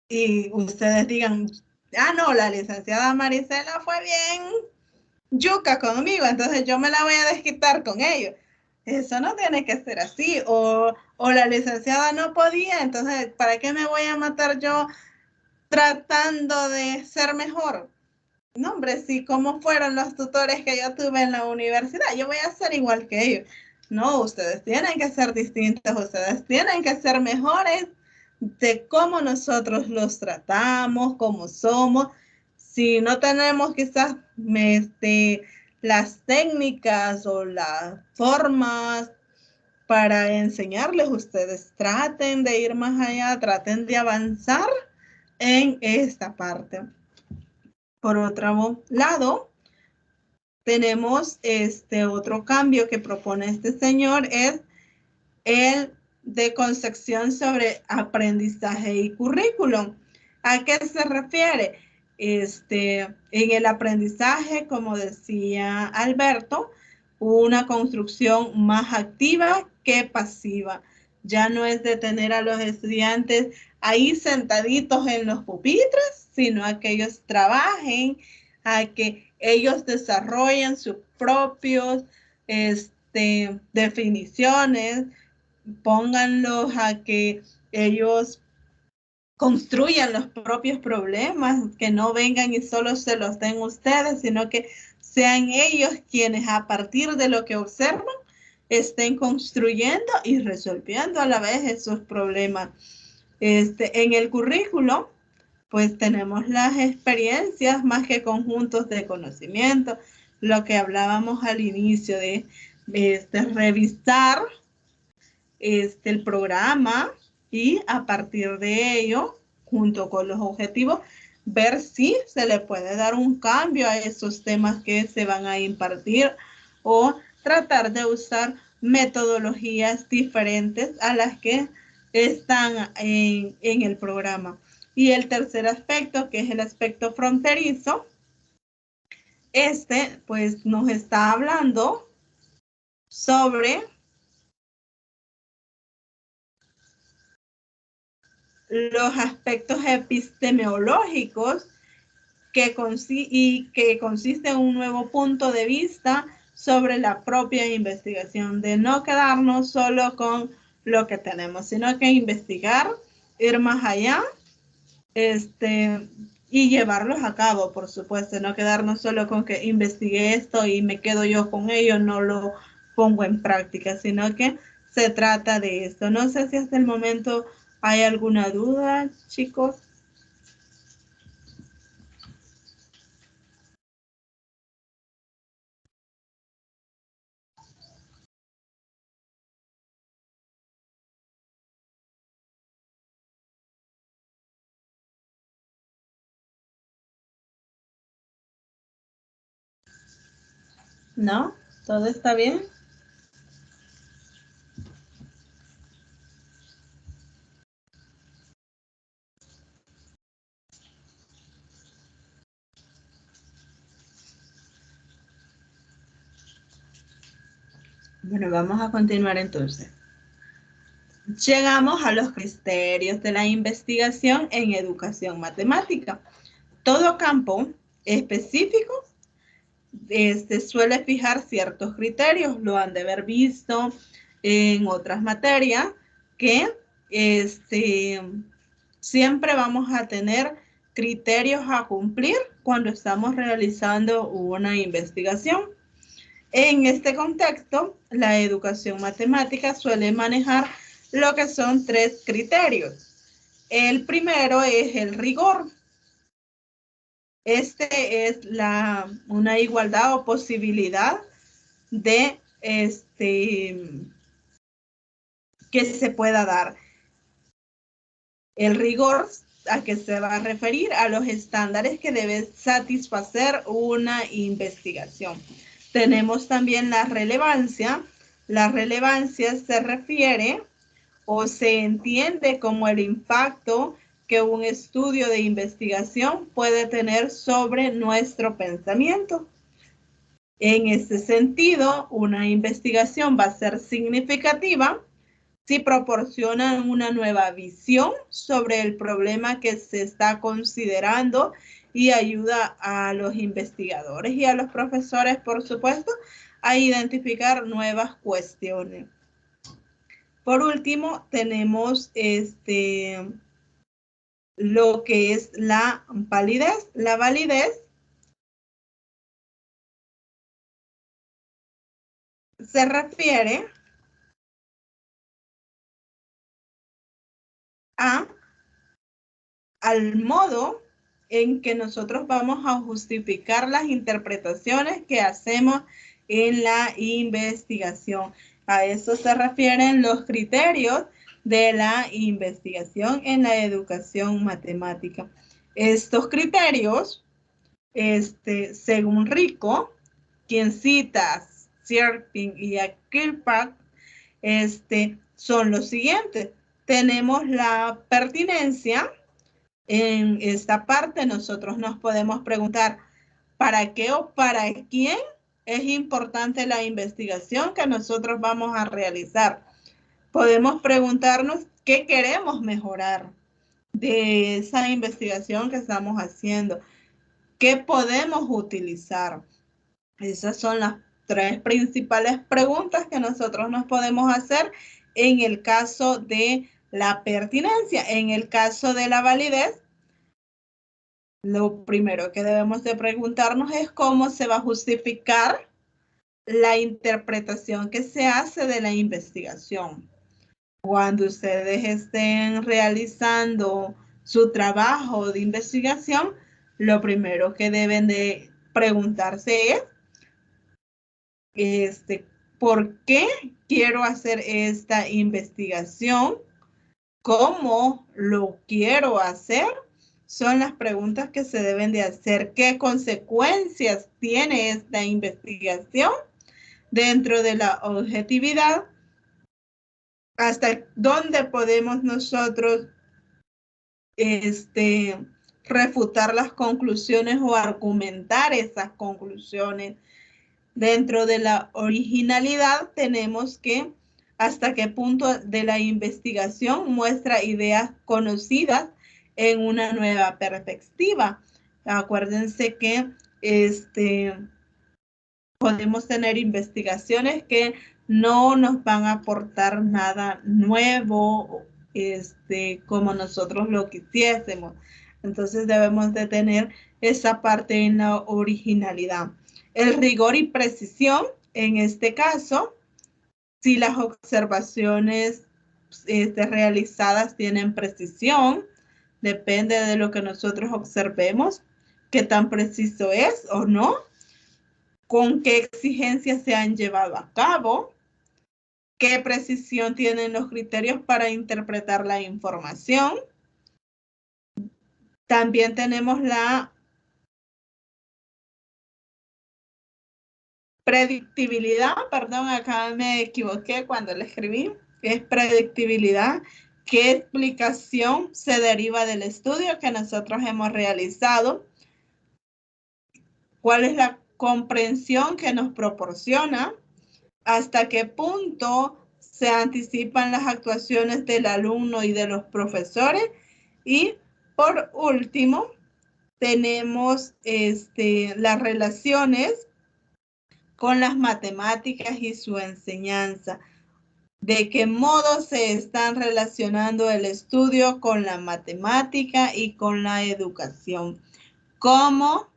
y ustedes digan, no, la licenciada Marisela fue bien yuca conmigo, entonces yo me la voy a desquitar con ellos. Eso no tiene que ser así. O la licenciada no podía, entonces, ¿para qué me voy a matar yo tratando de ser mejor? No, hombre, sí, ¿cómo fueron los tutores que yo tuve en la universidad? Yo voy a ser igual que ellos. No, ustedes tienen que ser distintos, ustedes tienen que ser mejores de cómo nosotros los tratamos, cómo somos. Si no tenemos quizás las técnicas o las formas para enseñarles, ustedes traten de ir más allá, traten de avanzar en esta parte. Por otro lado, tenemos otro cambio que propone este señor, es el de concepción sobre aprendizaje y currículum. ¿A qué se refiere? En el aprendizaje, como decía Alberto, una construcción más activa que pasiva. Ya no es de tener a los estudiantes ahí sentaditos en los pupitres, sino a que ellos trabajen, a que ellos desarrollen sus propios definiciones, pónganlos a que ellos construyan los propios problemas, que no vengan y solo se los den ustedes, sino que sean ellos quienes a partir de lo que observan estén construyendo y resolviendo a la vez esos problemas. En el currículo, pues tenemos las experiencias más que conjuntos de conocimiento, lo que hablábamos al inicio de revisar el programa, y a partir de ello, junto con los objetivos, ver si se le puede dar un cambio a esos temas que se van a impartir o tratar de usar metodologías diferentes a las que están en el programa. Y el tercer aspecto, que es el aspecto fronterizo, pues nos está hablando sobre los aspectos epistemológicos que consiste en un nuevo punto de vista sobre la propia investigación, de no quedarnos solo con lo que tenemos, sino que investigar, ir más allá, y llevarlos a cabo, por supuesto, no quedarnos solo con que investigué esto y me quedo yo con ello, no lo pongo en práctica, sino que se trata de esto. No sé si hasta el momento hay alguna duda, chicos. ¿No? ¿Todo está bien? Bueno, vamos a continuar entonces. Llegamos a los criterios de la investigación en educación matemática. Todo campo específico suele fijar ciertos criterios, lo han de haber visto en otras materias, que siempre vamos a tener criterios a cumplir cuando estamos realizando una investigación. En este contexto, la educación matemática suele manejar lo que son 3 criterios. El primero es el rigor. Es una igualdad o posibilidad de que se pueda dar. El rigor, ¿a qué se va a referir? A los estándares que debe satisfacer una investigación. Tenemos también la relevancia. La relevancia se refiere o se entiende como el impacto que un estudio de investigación puede tener sobre nuestro pensamiento. En ese sentido, una investigación va a ser significativa si proporciona una nueva visión sobre el problema que se está considerando y ayuda a los investigadores y a los profesores, por supuesto, a identificar nuevas cuestiones. Por último, tenemos lo que es la validez. La validez se refiere al modo en que nosotros vamos a justificar las interpretaciones que hacemos en la investigación. A eso se refieren los criterios de la investigación en la educación matemática. Estos criterios, según Rico, quien cita Sierpin y a Kirkpatrick, son los siguientes. Tenemos la pertinencia. En esta parte nosotros nos podemos preguntar ¿para qué o para quién es importante la investigación que nosotros vamos a realizar? Podemos preguntarnos qué queremos mejorar de esa investigación que estamos haciendo. ¿Qué podemos utilizar? Esas son las 3 principales preguntas que nosotros nos podemos hacer en el caso de la pertinencia. En el caso de la validez, lo primero que debemos de preguntarnos es cómo se va a justificar la interpretación que se hace de la investigación. Cuando ustedes estén realizando su trabajo de investigación, lo primero que deben de preguntarse es ¿por qué quiero hacer esta investigación? ¿Cómo lo quiero hacer? Son las preguntas que se deben de hacer. ¿Qué consecuencias tiene esta investigación dentro de la objetividad? ¿Hasta dónde podemos nosotros refutar las conclusiones o argumentar esas conclusiones? Dentro de la originalidad tenemos que hasta qué punto de la investigación muestra ideas conocidas en una nueva perspectiva. Acuérdense que podemos tener investigaciones que no nos van a aportar nada nuevo, como nosotros lo quisiésemos. Entonces debemos de tener esa parte en la originalidad. El rigor y precisión, en este caso, si las observaciones realizadas tienen precisión, depende de lo que nosotros observemos, qué tan preciso es o no, con qué exigencias se han llevado a cabo, qué precisión tienen los criterios para interpretar la información. También tenemos la predictibilidad, perdón, acá me equivoqué cuando le escribí, es predictibilidad, qué explicación se deriva del estudio que nosotros hemos realizado, cuál es la comprensión que nos proporciona, hasta qué punto se anticipan las actuaciones del alumno y de los profesores, y por último tenemos las relaciones con las matemáticas y su enseñanza. ¿De qué modo se están relacionando el estudio con la matemática y con la educación? ¿Cómo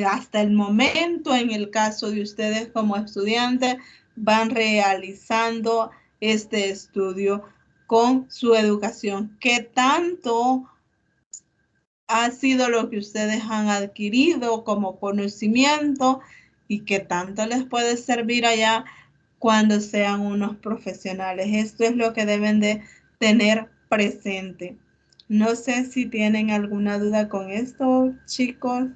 hasta el momento, en el caso de ustedes como estudiantes, van realizando este estudio con su educación? ¿Qué tanto ha sido lo que ustedes han adquirido como conocimiento y qué tanto les puede servir allá cuando sean unos profesionales? Esto es lo que deben de tener presente. No sé si tienen alguna duda con esto, chicos.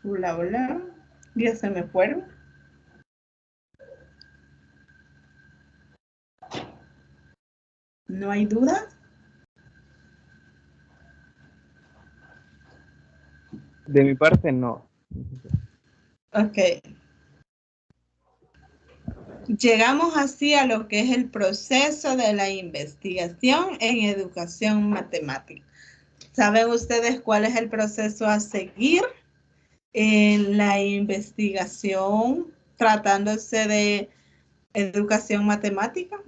Hola, hola. Ya se me fueron. ¿No hay dudas? De mi parte, no. Ok. Llegamos así a lo que es el proceso de la investigación en educación matemática. ¿Saben ustedes cuál es el proceso a seguir en la investigación tratándose de educación matemática?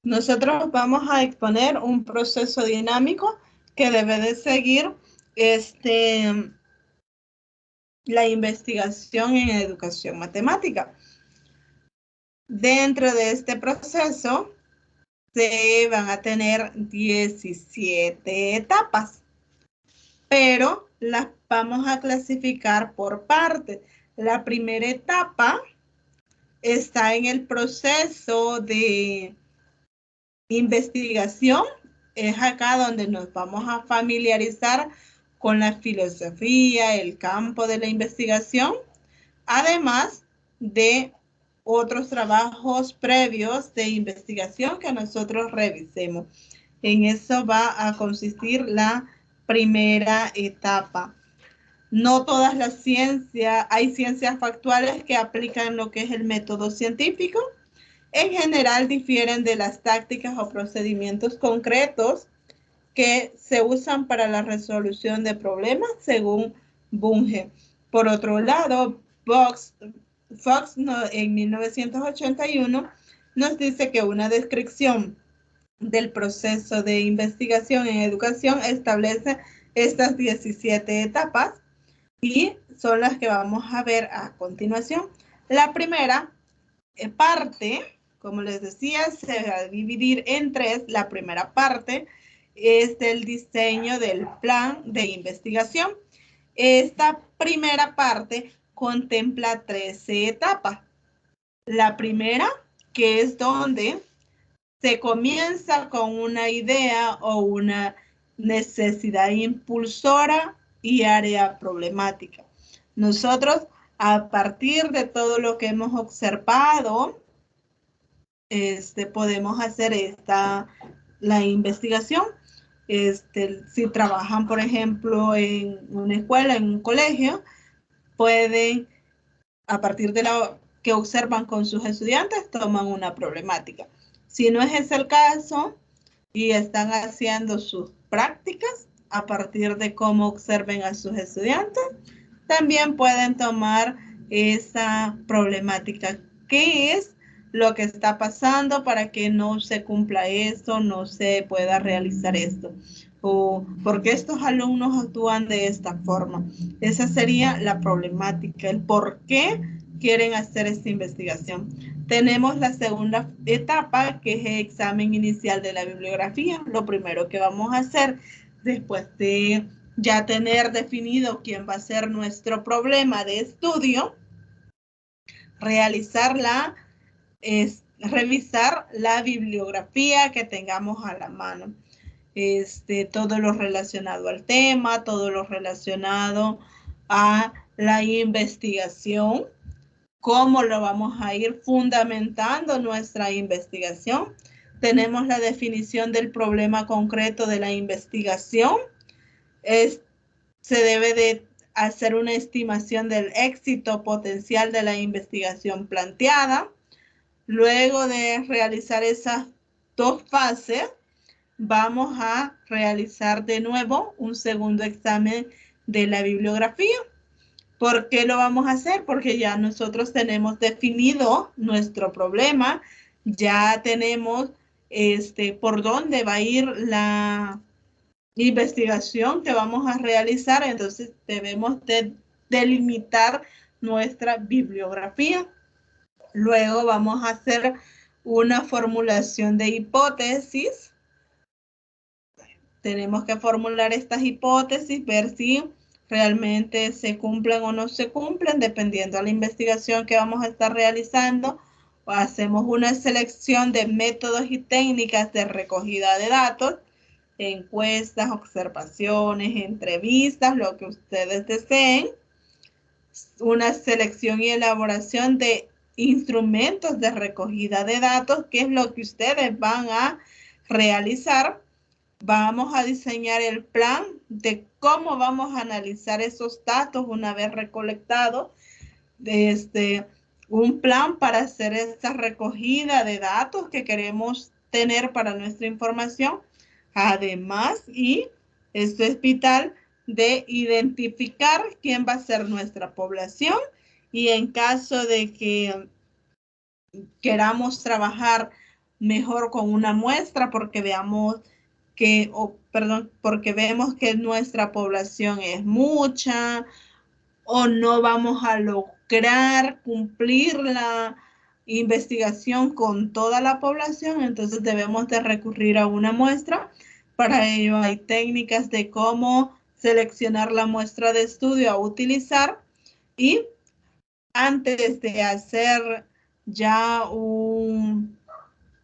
Nosotros vamos a exponer un proceso dinámico que debe de seguir la investigación en educación matemática. Dentro de este proceso se van a tener 17 etapas, pero las vamos a clasificar por partes. La primera etapa está en el proceso de investigación. Es acá donde nos vamos a familiarizar con la filosofía, el campo de la investigación, además de otros trabajos previos de investigación que nosotros revisemos. En eso va a consistir la primera etapa. No todas las ciencias, hay ciencias factuales que aplican lo que es el método científico. En general difieren de las tácticas o procedimientos concretos que se usan para la resolución de problemas según Bunge. Por otro lado, Fox en 1981 nos dice que una descripción del proceso de investigación en educación establece estas 17 etapas y son las que vamos a ver a continuación. La primera parte, como les decía, se va a dividir en tres. La primera parte es el diseño del plan de investigación. Esta primera parte contempla 13 etapas. La primera, que es donde se comienza con una idea o una necesidad impulsora y área problemática. Nosotros, a partir de todo lo que hemos observado, podemos hacer la investigación. Si trabajan, por ejemplo, en una escuela, en un colegio, pueden, a partir de lo que observan con sus estudiantes, toman una problemática. Si no es ese el caso y están haciendo sus prácticas a partir de cómo observen a sus estudiantes, también pueden tomar esa problemática. ¿Qué es lo que está pasando para que no se cumpla esto, no se pueda realizar esto? O por qué estos alumnos actúan de esta forma. Esa sería la problemática, el por qué quieren hacer esta investigación. Tenemos la segunda etapa, que es el examen inicial de la bibliografía. Lo primero que vamos a hacer después de ya tener definido quién va a ser nuestro problema de estudio, revisar la bibliografía que tengamos a la mano. Todo lo relacionado al tema, todo lo relacionado a la investigación, cómo lo vamos a ir fundamentando nuestra investigación. Tenemos la definición del problema concreto de la investigación. Se debe de hacer una estimación del éxito potencial de la investigación planteada. Luego de realizar esas dos fases, vamos a realizar de nuevo un segundo examen de la bibliografía. ¿Por qué lo vamos a hacer? Porque ya nosotros tenemos definido nuestro problema, ya tenemos por dónde va a ir la investigación que vamos a realizar, entonces debemos de delimitar nuestra bibliografía. Luego vamos a hacer una formulación de hipótesis. Tenemos que formular estas hipótesis, ver si realmente se cumplen o no se cumplen, dependiendo de la investigación que vamos a estar realizando. Hacemos una selección de métodos y técnicas de recogida de datos, encuestas, observaciones, entrevistas, lo que ustedes deseen. Una selección y elaboración de instrumentos de recogida de datos, que es lo que ustedes van a realizar. Vamos a diseñar el plan de cómo vamos a analizar esos datos una vez recolectados. Un plan para hacer esta recogida de datos que queremos tener para nuestra información. Además, y esto es vital, de identificar quién va a ser nuestra población, y en caso de que queramos trabajar mejor con una muestra porque veamos porque vemos que nuestra población es mucha o no vamos a lograr cumplir la investigación con toda la población, entonces debemos de recurrir a una muestra. Para ello hay técnicas de cómo seleccionar la muestra de estudio a utilizar, y antes de hacer ya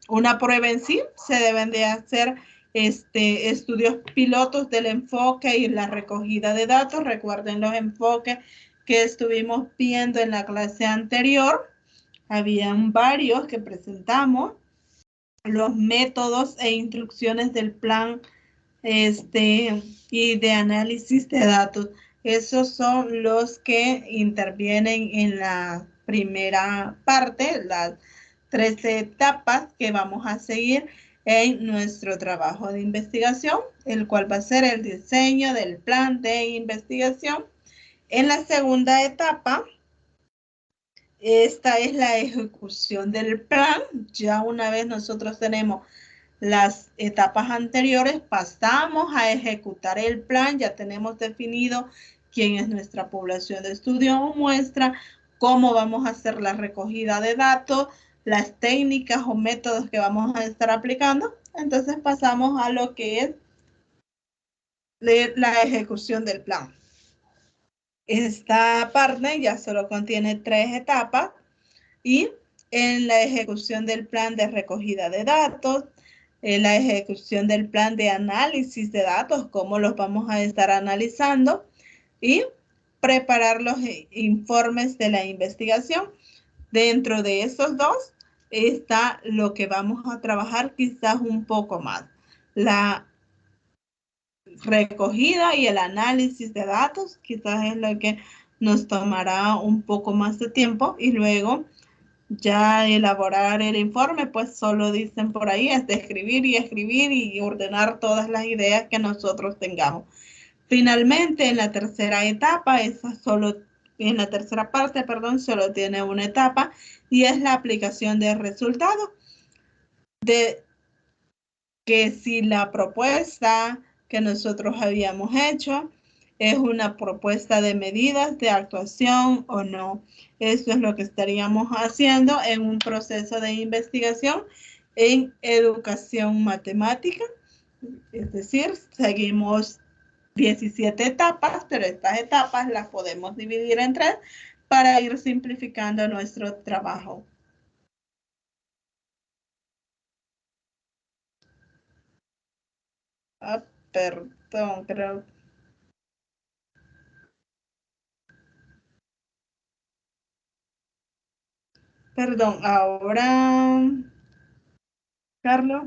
una prueba en sí, se deben de hacer estudios pilotos del enfoque y la recogida de datos. Recuerden los enfoques que estuvimos viendo en la clase anterior. Habían varios que presentamos. Los métodos e instrucciones del plan y de análisis de datos. Esos son los que intervienen en la primera parte, las 13 etapas que vamos a seguir en nuestro trabajo de investigación, el cual va a ser el diseño del plan de investigación. En la segunda etapa esta es la ejecución del plan. Ya una vez nosotros tenemos las etapas anteriores, pasamos a ejecutar el plan, ya tenemos definido quién es nuestra población de estudio o muestra, cómo vamos a hacer la recogida de datos, las técnicas o métodos que vamos a estar aplicando. Entonces pasamos a lo que es la ejecución del plan. Esta parte ya solo contiene 3 etapas y en la ejecución del plan de recogida de datos, en la ejecución del plan de análisis de datos, cómo los vamos a estar analizando y preparar los informes de la investigación. Dentro de esos dos está lo que vamos a trabajar quizás un poco más. La recogida y el análisis de datos quizás es lo que nos tomará un poco más de tiempo y luego ya elaborar el informe, pues solo dicen por ahí, es de escribir y ordenar todas las ideas que nosotros tengamos. Finalmente, en la tercera etapa, en la tercera parte, perdón, solo tiene una etapa y es la aplicación de resultados. De que si la propuesta que nosotros habíamos hecho es una propuesta de medidas de actuación o no. Eso es lo que estaríamos haciendo en un proceso de investigación en educación matemática. Es decir, seguimos 17 etapas, pero estas etapas las podemos dividir en 3 para ir simplificando nuestro trabajo. Perdón, creo. Perdón, ahora, Carlos.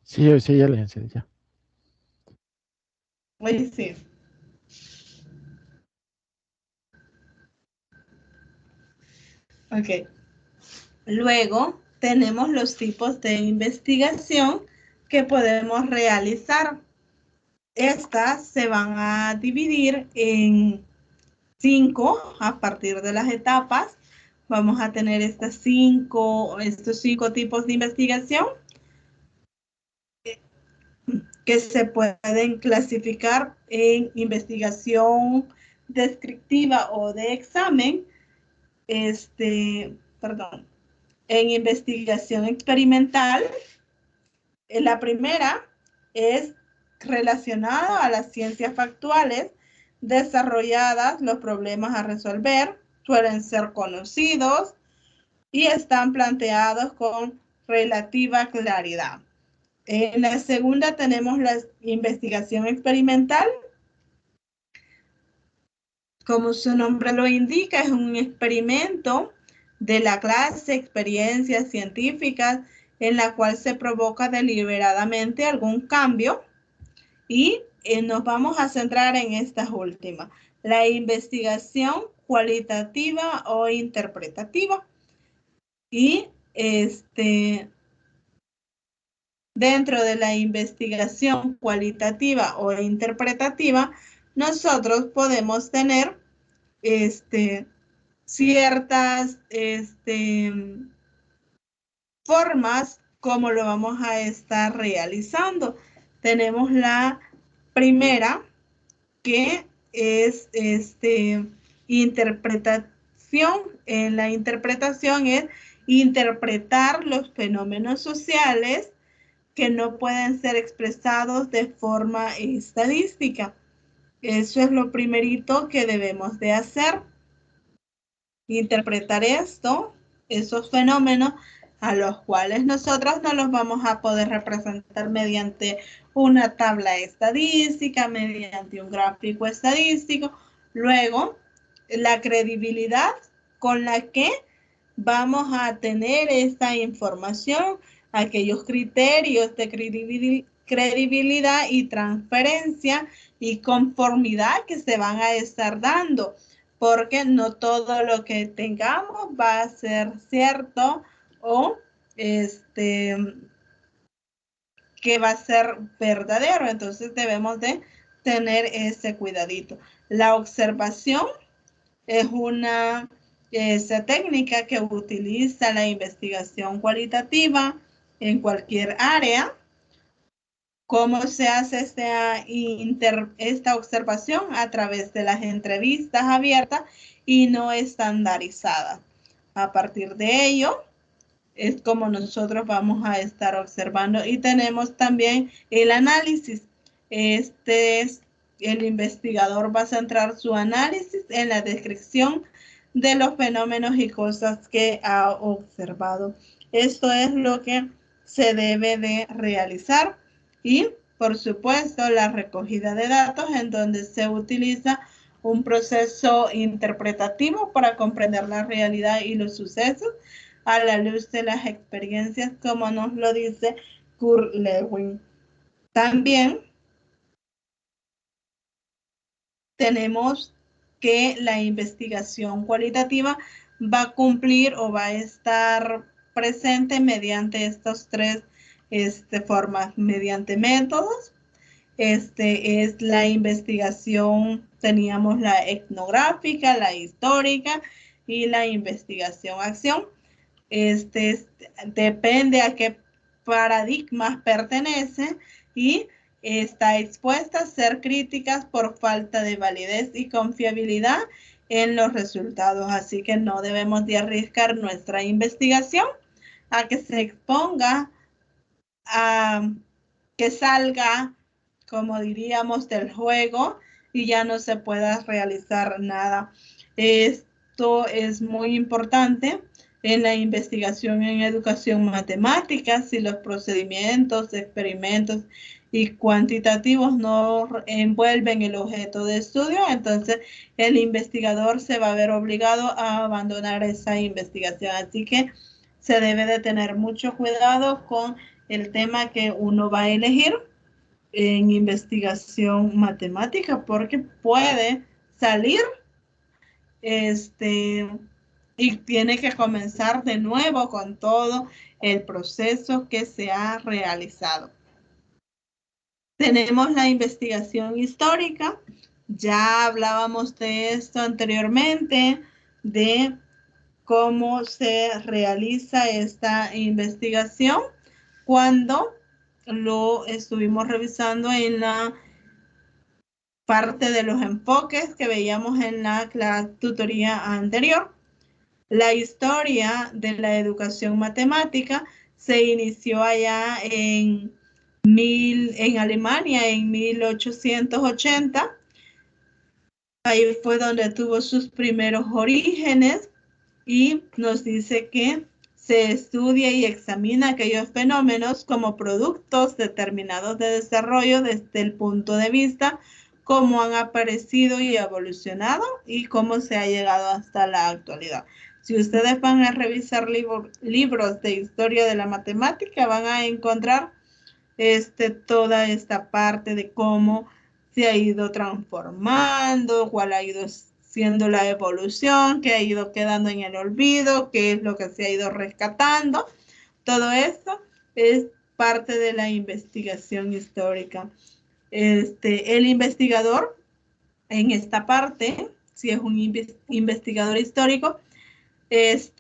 Sí, sí, ya le enseñé, ya. Oye, sí. Ok. Luego tenemos los tipos de investigación que podemos realizar. Estas se van a dividir en 5 a partir de las etapas. Vamos a tener estos 5 tipos de investigación que se pueden clasificar en investigación descriptiva o de examen, en investigación experimental. La primera es relacionada a las ciencias factuales desarrolladas, los problemas a resolver suelen ser conocidos y están planteados con relativa claridad. En la segunda tenemos la investigación experimental. Como su nombre lo indica, es un experimento de la clase experiencias científicas en la cual se provoca deliberadamente algún cambio y nos vamos a centrar en estas últimas. La investigación cualitativa o interpretativa. Y dentro de la investigación cualitativa o interpretativa, nosotros podemos tener ciertas formas como lo vamos a estar realizando. Tenemos la primera, que es interpretación. En la interpretación es interpretar los fenómenos sociales que no pueden ser expresados de forma estadística. Eso es lo primerito que debemos de hacer. Interpretar esos fenómenos a los cuales nosotros no los vamos a poder representar mediante una tabla estadística, mediante un gráfico estadístico. Luego, la credibilidad con la que vamos a tener esta información, aquellos criterios de credibilidad y transferencia y conformidad que se van a estar dando, porque no todo lo que tengamos va a ser cierto o que va a ser verdadero. Entonces debemos de tener ese cuidadito. La observación es una técnica que utiliza la investigación cualitativa en cualquier área. ¿Cómo se hace esta observación? A través de las entrevistas abiertas y no estandarizadas. A partir de ello, es como nosotros vamos a estar observando. Y tenemos también el análisis. El investigador va a centrar su análisis en la descripción de los fenómenos y cosas que ha observado. Esto es lo que se debe de realizar. Y, por supuesto, la recogida de datos, en donde se utiliza un proceso interpretativo para comprender la realidad y los sucesos a la luz de las experiencias, como nos lo dice Kurt Lewin. También tenemos que la investigación cualitativa va a cumplir o va a estar presente mediante estas tres formas, mediante métodos. Es la investigación, teníamos la etnográfica, la histórica y la investigación-acción. Depende a qué paradigmas pertenece y está expuesta a ser críticas por falta de validez y confiabilidad en los resultados. Así que no debemos de arriesgar nuestra investigación a que se exponga a que salga, como diríamos, del juego y ya no se pueda realizar nada. Esto es muy importante en la investigación en educación matemática. Si los procedimientos, experimentos y cuantitativos no envuelven el objeto de estudio, entonces el investigador se va a ver obligado a abandonar esa investigación. Así que se debe de tener mucho cuidado con el tema que uno va a elegir en investigación matemática, porque puede salir y tiene que comenzar de nuevo con todo el proceso que se ha realizado. Tenemos la investigación histórica. Ya hablábamos de esto anteriormente, de cómo se realiza esta investigación cuando lo estuvimos revisando en la parte de los enfoques que veíamos en la tutoría anterior. La historia de la educación matemática se inició allá en Alemania en 1880. Ahí fue donde tuvo sus primeros orígenes y nos dice que se estudia y examina aquellos fenómenos como productos determinados de desarrollo desde el punto de vista cómo han aparecido y evolucionado y cómo se ha llegado hasta la actualidad. Si ustedes van a revisar libros de historia de la matemática, van a encontrar toda esta parte de cómo se ha ido transformando, cuál ha ido siendo la evolución, qué ha ido quedando en el olvido, qué es lo que se ha ido rescatando. Todo esto es parte de la investigación histórica. El investigador en esta parte, si es un investigador histórico, es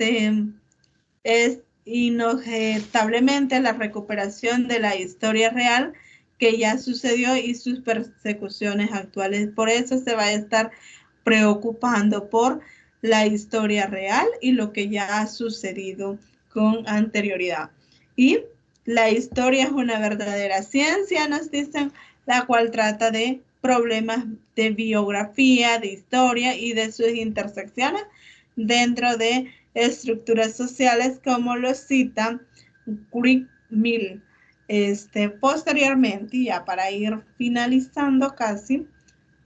inobjetablemente la recuperación de la historia real que ya sucedió y sus persecuciones actuales. Por eso se va a estar preocupando por la historia real y lo que ya ha sucedido con anterioridad. Y la historia es una verdadera ciencia, nos dicen, la cual trata de problemas de biografía, de historia y de sus intersecciones dentro de estructuras sociales, como lo cita Mill. Posteriormente, ya para ir finalizando casi,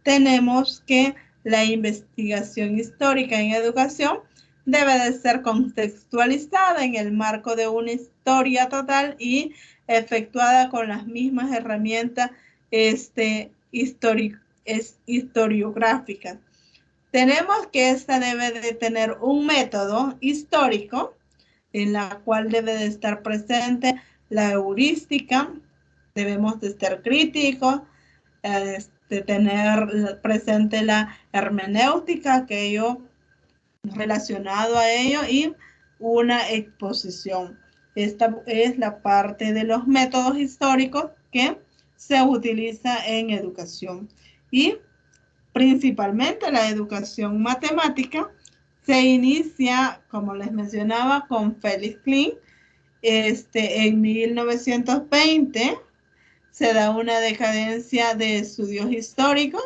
tenemos que la investigación histórica en educación debe de ser contextualizada en el marco de una historia total y efectuada con las mismas herramientas historiográficas. Tenemos que esta debe de tener un método histórico en la cual debe de estar presente la heurística, debemos de estar críticos, tener presente la hermenéutica, aquello relacionado a ello, y una exposición. Esta es la parte de los métodos históricos que se utiliza en educación. Y principalmente la educación matemática se inicia, como les mencionaba, con Felix Klein. En 1920 se da una decadencia de estudios históricos,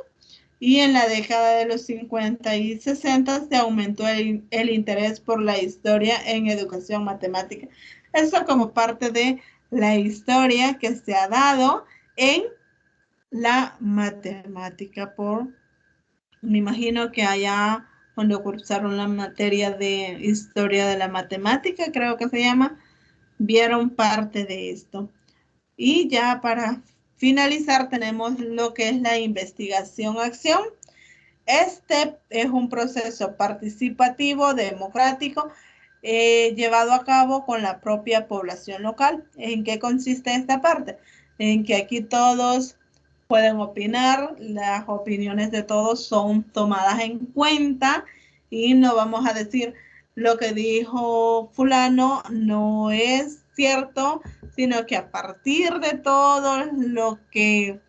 y en la década de los 50 y 60 se aumentó el interés por la historia en educación matemática. Eso como parte de la historia que se ha dado en la matemática. Me imagino que allá cuando cursaron la materia de historia de la matemática, creo que se llama, vieron parte de esto. Y ya para finalizar tenemos lo que es la investigación-acción. Este es un proceso participativo, democrático, llevado a cabo con la propia población local. ¿En qué consiste esta parte? En que aquí todos pueden opinar, las opiniones de todos son tomadas en cuenta, y no vamos a decir lo que dijo fulano no es cierto, sino que a partir de todo lo que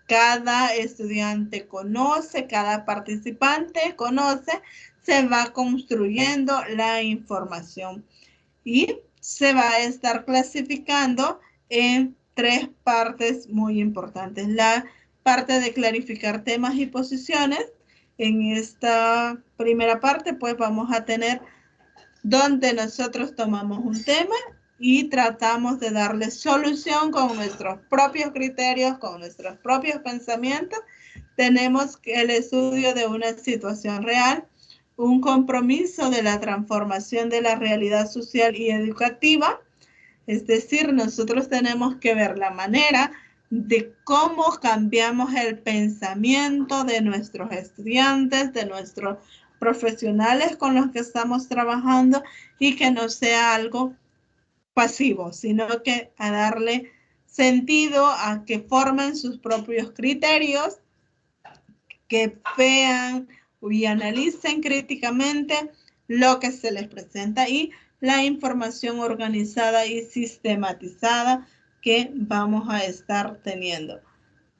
cada estudiante conoce, cada participante conoce, se va construyendo la información, y se va a estar clasificando en tres partes muy importantes. La parte de clarificar temas y posiciones. En esta primera parte, pues vamos a tener donde nosotros tomamos un tema y tratamos de darle solución con nuestros propios criterios, con nuestros propios pensamientos. Tenemos el estudio de una situación real, un compromiso de la transformación de la realidad social y educativa. Es decir, nosotros tenemos que ver la manera de cómo cambiamos el pensamiento de nuestros estudiantes, de nuestros profesionales con los que estamos trabajando, y que no sea algo pasivo, sino que a darle sentido, a que formen sus propios criterios, que vean y analicen críticamente lo que se les presenta y la información organizada y sistematizada que vamos a estar teniendo.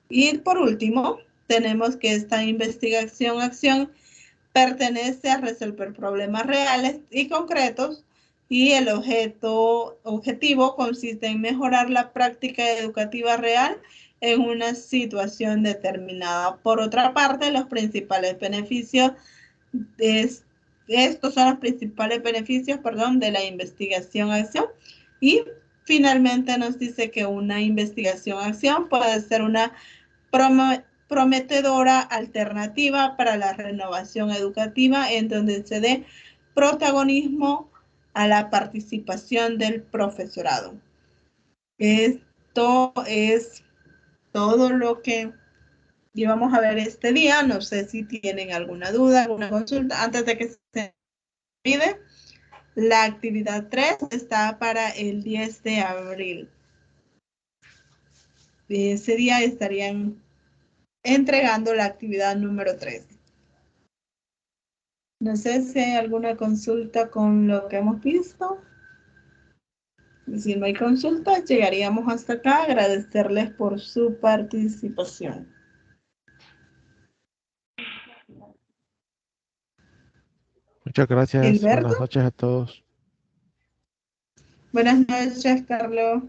Y por último, tenemos que esta investigación-acción pertenece a resolver problemas reales y concretos, y el objetivo consiste en mejorar la práctica educativa real en una situación determinada. Por otra parte, los principales beneficios estos son los principales beneficios, de la investigación-acción. Y finalmente nos dice que una investigación-acción puede ser una prometedora alternativa para la renovación educativa, en donde se dé protagonismo a la participación del profesorado. Esto es todo lo que íbamos a ver este día. No sé si tienen alguna duda, alguna consulta. Antes de que se olvide, la actividad 3 está para el 10 de abril. Ese día estarían entregando la actividad número 3. No sé si hay alguna consulta con lo que hemos visto. Si no hay consultas, llegaríamos hasta acá. Agradecerles por su participación. Muchas gracias. Gilberto. Buenas noches a todos. Buenas noches, Carlos.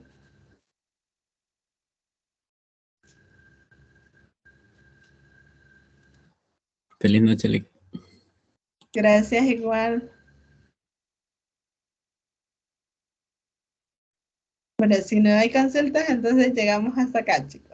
Feliz noche, Lick. Gracias, igual. Bueno, si no hay consultas, entonces llegamos hasta acá, chicos.